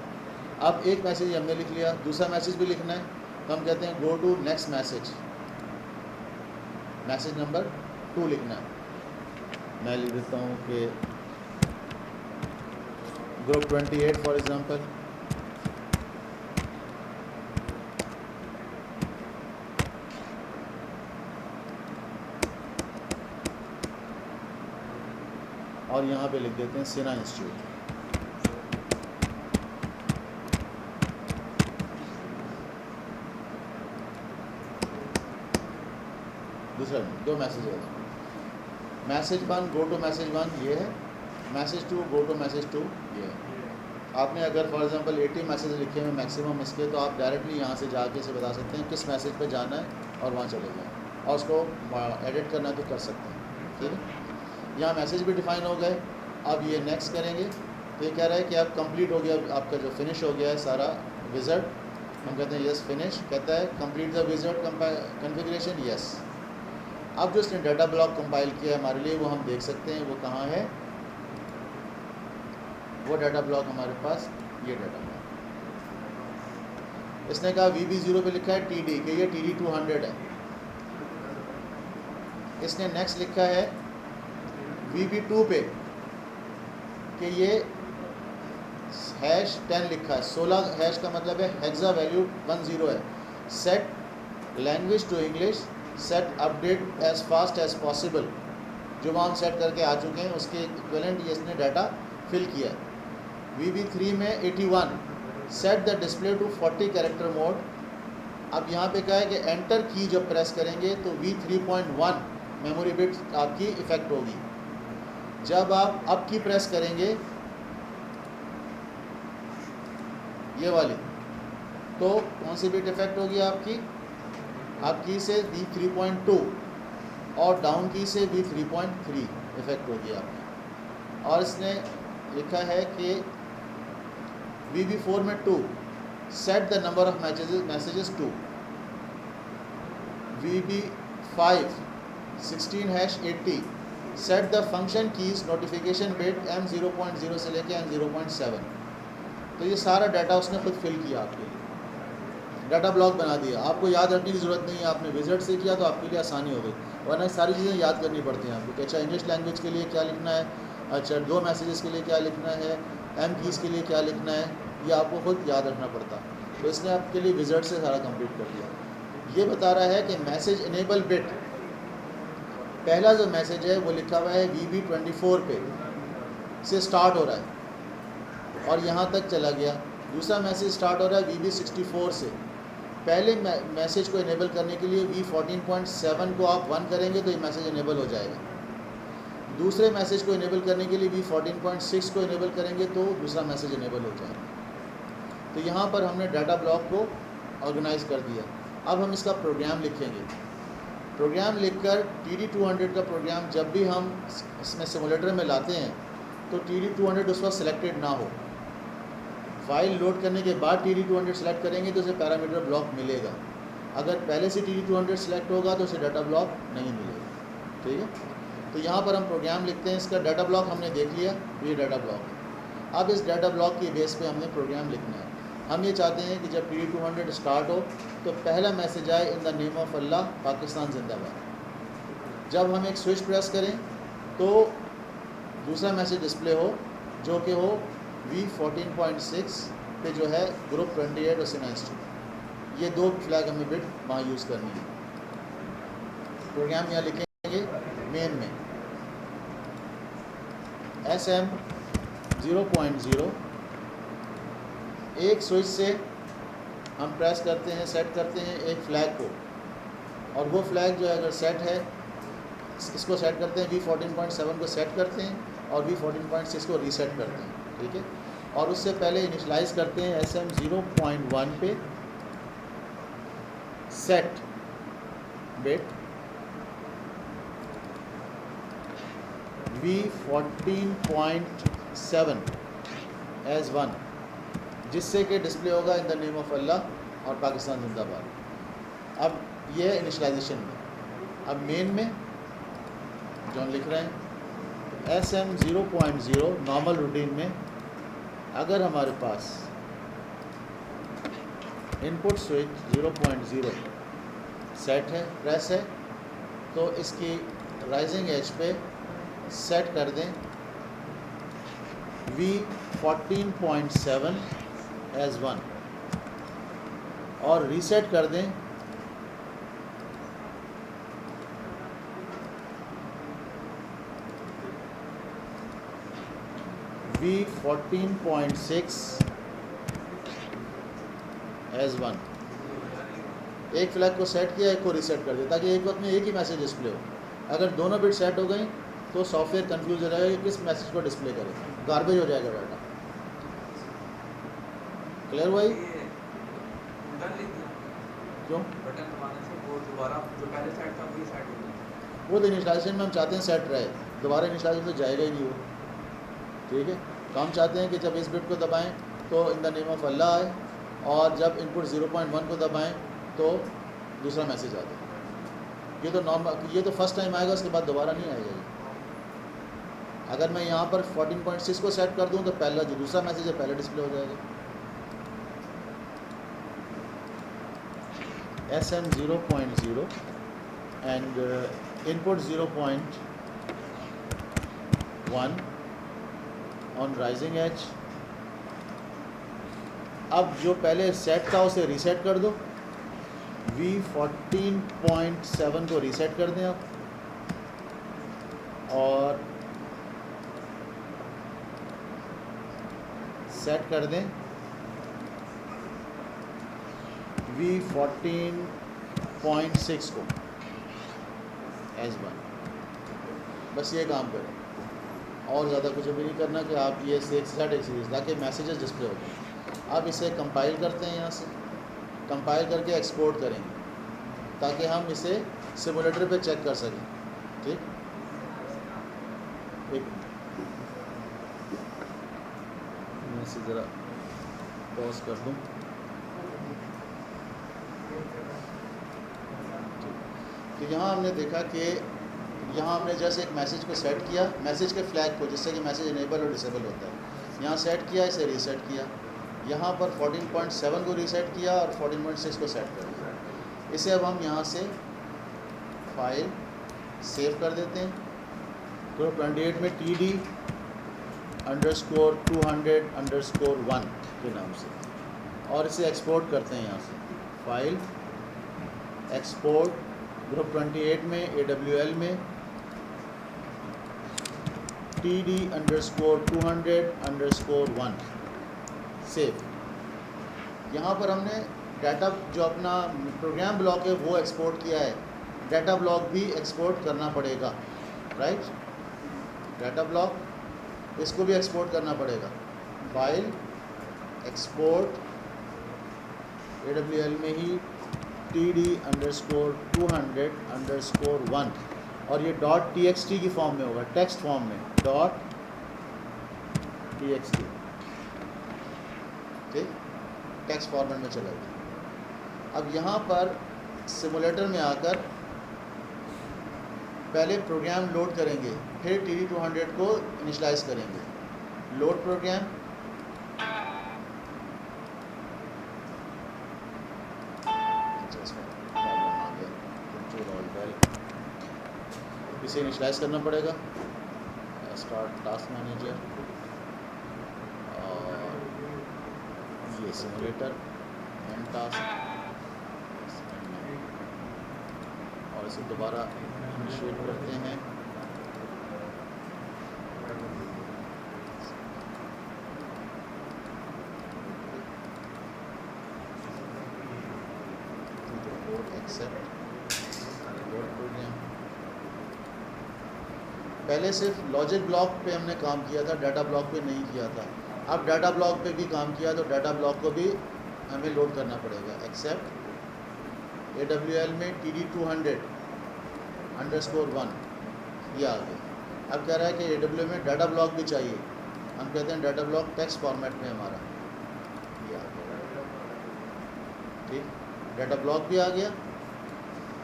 अब एक मैसेज हमने लिख लिया, दूसरा मैसेज भी लिखना है, तो हम कहते हैं go to next message, message number 2 लिखना है। मैं लिख देता हूँ कि ग्रुप 28 फॉर एग्जांपल। और यहाँ पे लिख देते हैं सिना इंस्टीट्यूट। दूसरा 2 मैसेज है, मैसेज 1 गो टू मैसेज 1 ये है, मैसेज 2 गो टू मैसेज 2 ये है। आपने अगर फॉर एग्जांपल 80 मैसेज लिखे हैं मैक्सिमम इसके, तो आप डायरेक्टली यहाँ से जाके से बता सकते हैं किस मैसेज पे जाना है और वहाँ चले जाएँ, और उसको एडिट करना है तो कर सकते हैं। ठीक है, यहाँ मैसेज भी डिफ़ाइन हो गए। अब ये नेक्स्ट करेंगे तो ये कह रहा है कि अब कंप्लीट हो गया, आपका जो फिनिश हो गया है सारा विज़र्ड। हम कहते हैं यस फिनिश, कहता है complete the wizard configuration, yes. अब जो इसने डाटा ब्लॉक कंपाइल किया है हमारे लिए वो हम देख सकते हैं, वो कहाँ है, वो डाटा ब्लॉक हमारे पास, ये डाटा ब्लॉक। इसने कहा VB0 पे लिखा है TD कि ये TD 200 है। इसने नेक्स्ट लिखा है VB2 पे कि ये #10 लिखा है। 16 हैश का मतलब है हेक्सा वैल्यू 10 है। Set language to English, set update as fast as possible, जो हम सेट करके आ चुके हैं उसके इक्विवेलेंट ये इसने डाटा फिल किया है। VB3 में 81, set the display to 40 character mode. अब यहाँ पे क्या है कि एंटर की जब प्रेस करेंगे तो V3.1 मेमोरी बिट आपकी इफ़ेक्ट होगी। जब आप अप की प्रेस करेंगे ये वाली, तो कौन सी बिट इफ़ेक्ट होगी आपकी? अप की से V3.2 और डाउन की से V3.3 इफ़ेक्ट होगी आपकी। और इसने लिखा है कि VB4 में 2, set the number of messages 2। VB5 16#80, set the function keys notification bit M0.0 से लेके M0.7। तो ये सारा डाटा उसने खुद फिल किया आपके लिए, डाटा ब्लॉक बना दिया। आपको याद रखने की ज़रूरत नहीं है, आपने विजिट से किया तो आपके लिए आसानी हो गई, वरना सारी चीज़ें याद करनी पड़ती हैं आपको कि अच्छा इंग्लिश लैंग्वेज के लिए क्या लिखना है, अच्छा 2 मैसेजेस के लिए क्या लिखना है, M कीज़ के लिए क्या लिखना है, ये आपको खुद याद रखना पड़ता। तो इसने आपके लिए विजिट से सारा कंप्लीट कर दिया। ये बता रहा है कि मैसेज इनेबल बिट, पहला जो मैसेज है वो लिखा हुआ है VB24 पे से स्टार्ट हो रहा है और यहाँ तक चला गया। दूसरा मैसेज स्टार्ट हो रहा है VB64 से। पहले मैसेज को इनेबल करने के लिए V14.7 को आप 1 करेंगे तो ये मैसेज इनेबल हो जाएगा। दूसरे मैसेज को इनेबल करने के लिए V14.6 को इनेबल करेंगे तो दूसरा मैसेज इनेबल हो जाएगा। तो यहाँ पर हमने डाटा ब्लॉक को ऑर्गेनाइज कर दिया। अब हम इसका प्रोग्राम लिखेंगे। प्रोग्राम लिखकर TD 200 का प्रोग्राम जब भी हम इसमें सिमुलेटर में लाते हैं तो TD 200 उस वक्त सिलेक्टेड ना हो। फाइल लोड करने के बाद TD 200 सेलेक्ट करेंगे तो उसे पैरामीटर ब्लॉक मिलेगा। अगर पहले से TD 200 सेलेक्ट होगा तो उसे डाटा ब्लॉक नहीं मिलेगा। ठीक है, तो यहाँ पर हम प्रोग्राम लिखते हैं। इसका डाटा ब्लॉक हमने देख लिया, ये डाटा ब्लॉक है। अब इस डाटा ब्लॉक की बेस पे हमने प्रोग्राम लिखना है। हम ये चाहते हैं कि जब TD 200 स्टार्ट हो तो पहला मैसेज आए इन द नेम ऑफ अल्लाह पाकिस्तान जिंदाबाद। जब हम एक स्विच प्रेस करें तो दूसरा मैसेज डिस्प्ले हो जो कि हो V14.6 पे जो है ग्रुप 28 और सिनेस्टी। ये 2 फ्लैग हमें बिट वहाँ यूज़ करनी है। प्रोग्राम यहाँ लिखेंगे मेन में SM 0.0, एक स्विच से हम प्रेस करते हैं, सेट करते हैं एक फ़्लैग को, और वो फ्लैग जो है अगर सेट है इसको सेट करते हैं, V14.7 को सेट करते हैं और V14.6 को रीसेट करते हैं। ठीक है, और उससे पहले इनिशलाइज करते हैं SM 0.1 पे सेट बिट V14.7 एज 1, जिससे कि डिस्प्ले होगा इन द नेम ऑफ अल्लाह और पाकिस्तान जिंदाबाद। अब ये है इनिशलाइजेशन में। अब मेन में जो हम लिख रहे हैं SM 0.0 नॉर्मल रूटीन में अगर हमारे पास इनपुट स्विच 0.0 सेट है, प्रेस है, तो इसकी राइजिंग एज पे सेट कर दें V14.7 एज 1 और रीसेट कर दें V14.6 एज 1। एक फ्लैग को सेट किया, एक को रीसेट कर दिया, ताकि एक वक्त में एक ही मैसेज डिस्प्ले हो। अगर दोनों बिट सेट हो गई तो सॉफ्टवेयर कंफ्यूज हो जाएगा कि किस मैसेज को डिस्प्ले करे, गार्बेज हो जाएगा डाटा। क्लियर हुआ? क्यों? बटन दबाने से वो दोबारा जो पहले सेट था वही सेट हो गया। वो तो इनिशियलाइजेशन में हम चाहते हैं सेट रहे, दोबारा इनिशियलाइजेशन तो जाएगा ही नहीं वो। ठीक है, तो हम चाहते हैं कि जब इस बिट को दबाएं तो इन द नेम ऑफ अल्लाह आए, और जब इनपुट 0.1 को दबाएं तो दूसरा मैसेज आ जाए। ये तो नॉर्मल, ये तो फर्स्ट टाइम आएगा, उसके बाद दोबारा नहीं आएगा ये। अगर मैं यहाँ पर 14.6 को सेट कर दूँ तो पहला जो दूसरा मैसेज है पहले डिस्प्ले हो जाएगा। SM 0.0 and input 0.1 on rising edge. अब जो पहले सेट था उसे रीसेट कर दो, V14.7 को रीसेट कर दें आप, और सेट कर दें V14.6 को S1। बस ये काम करें, और ज़्यादा कुछ भी नहीं करना कि आप ये एक सीरीज़ ताकि मैसेजेस डिस्प्ले होते हैं। अब इसे कंपाइल करते हैं, यहाँ से कंपाइल करके एक्सपोर्ट करेंगे ताकि हम इसे सिमुलेटर पे चेक कर सकें। ठीक, एक मैं इसे ज़रा पॉज कर दूँ। तो यहाँ हमने देखा कि यहाँ हमने जैसे एक मैसेज को सेट किया, मैसेज के फ्लैग को, जिससे कि मैसेज इनेबल और डिसेबल होता है, यहाँ सेट किया, इसे रीसेट किया, यहाँ पर 14.7 को रीसेट किया और 14.6 को सेट कर दिया। इसे अब हम यहाँ से फाइल सेव कर देते हैं। तो 28 में TD_200_1 के नाम से, और इसे एक्सपोर्ट करते हैं यहाँ से। फाइल एक्सपोर्ट ग्रुप 28 में AWL में TD_200_1 सेव। यहाँ पर हमने डाटा जो अपना प्रोग्राम ब्लॉक है वो एक्सपोर्ट किया है, डाटा ब्लॉक भी एक्सपोर्ट करना पड़ेगा, राइट। डाटा ब्लॉक इसको भी एक्सपोर्ट करना पड़ेगा। फाइल एक्सपोर्ट AWL में ही TD_200_1 और ये .txt की फॉर्म में होगा, टेक्स्ट फॉर्म में .txt, ठीक, टेक्स्ट फॉर्मेट में चलेगा। अब यहाँ पर सिमुलेटर में आकर पहले प्रोग्राम लोड करेंगे, फिर TD200 को इनिशलाइज करेंगे। लोड प्रोग्राम, इसे इनिशलाइज करना पड़ेगा। स्टार्ट टास्क मैनेजर और ये सिमुलेटर एंड टास्क, और इसे दोबारा इनिशिएट करते हैं। Accept load program. पहले सिर्फ लॉजिक ब्लॉक पे हमने काम किया था, डाटा ब्लॉक पे नहीं किया था। अब डाटा ब्लॉक पे भी काम किया तो डाटा ब्लॉक को भी हमें लोड करना पड़ेगा। एक्सेप्ट AWL में TD200_1 ये आ गया। अब कह रहा है कि AWL में डाटा ब्लॉक भी चाहिए, हम कहते हैं डाटा ब्लॉक टेक्स्ट फॉर्मेट में हमारा ये आ गया। ठीक, डाटा ब्लॉक भी आ गया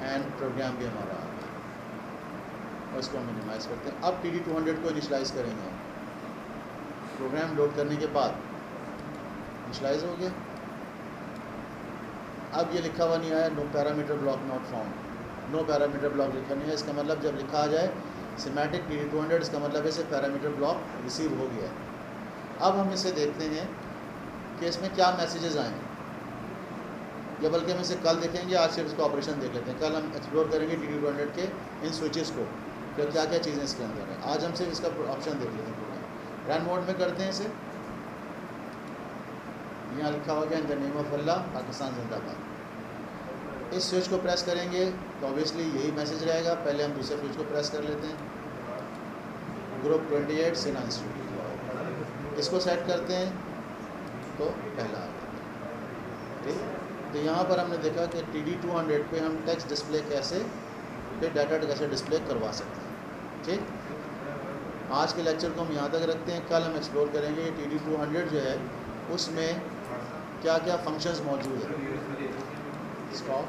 एंड प्रोग्राम भी हमारा आ गया, और इसको हम मिनिमाइज़ करते हैं। अब TD200 को इनिशलाइज करेंगे हम। प्रोग्राम लोड करने के बाद इनिशलाइज हो गया। अब ये लिखा हुआ नहीं आया no parameter block not found, no parameter block लिखा नहीं है। इसका मतलब जब लिखा आ जाए सिमेटिक TD200, इसका मतलब इसे पैरामीटर ब्लॉक रिसीव हो गया है। अब हम इसे देखते हैं कि इसमें क्या मैसेजेस आए, या बल्कि हम इसे कल देखेंगे, आज सिर्फ इसका ऑपरेशन देख लेते हैं। कल हम एक्सप्लोर करेंगे TD200 के इन स्विचेस को, फिर क्या क्या चीज़ें इसके अंदर है। आज हम सिर्फ इसका ऑप्शन देख लेते हैं। रन मोड में करते हैं इसे। यहाँ लिखा हुआ इन द नेम ऑफ अल्लाह पाकिस्तान जिंदाबाद। इस स्विच को प्रेस करेंगे तो ऑब्वियसली यही मैसेज रहेगा। पहले हम दूसरे स्विच को प्रेस कर लेते हैं, ग्रुप 28 सिना इंस्टीट्यूट, इसको सेट करते हैं तो पहला आ गया। ठीक, तो यहाँ पर हमने देखा कि TD200 पे हम टेक्स्ट डिस्प्ले कैसे, फिर डाटा कैसे डिस्प्ले करवा सकते हैं। ठीक, आज के लेक्चर को हम यहाँ तक रखते हैं। कल हम एक्सप्लोर करेंगे TD200 जो है उसमें क्या क्या फंक्शंस मौजूद है। स्टॉप।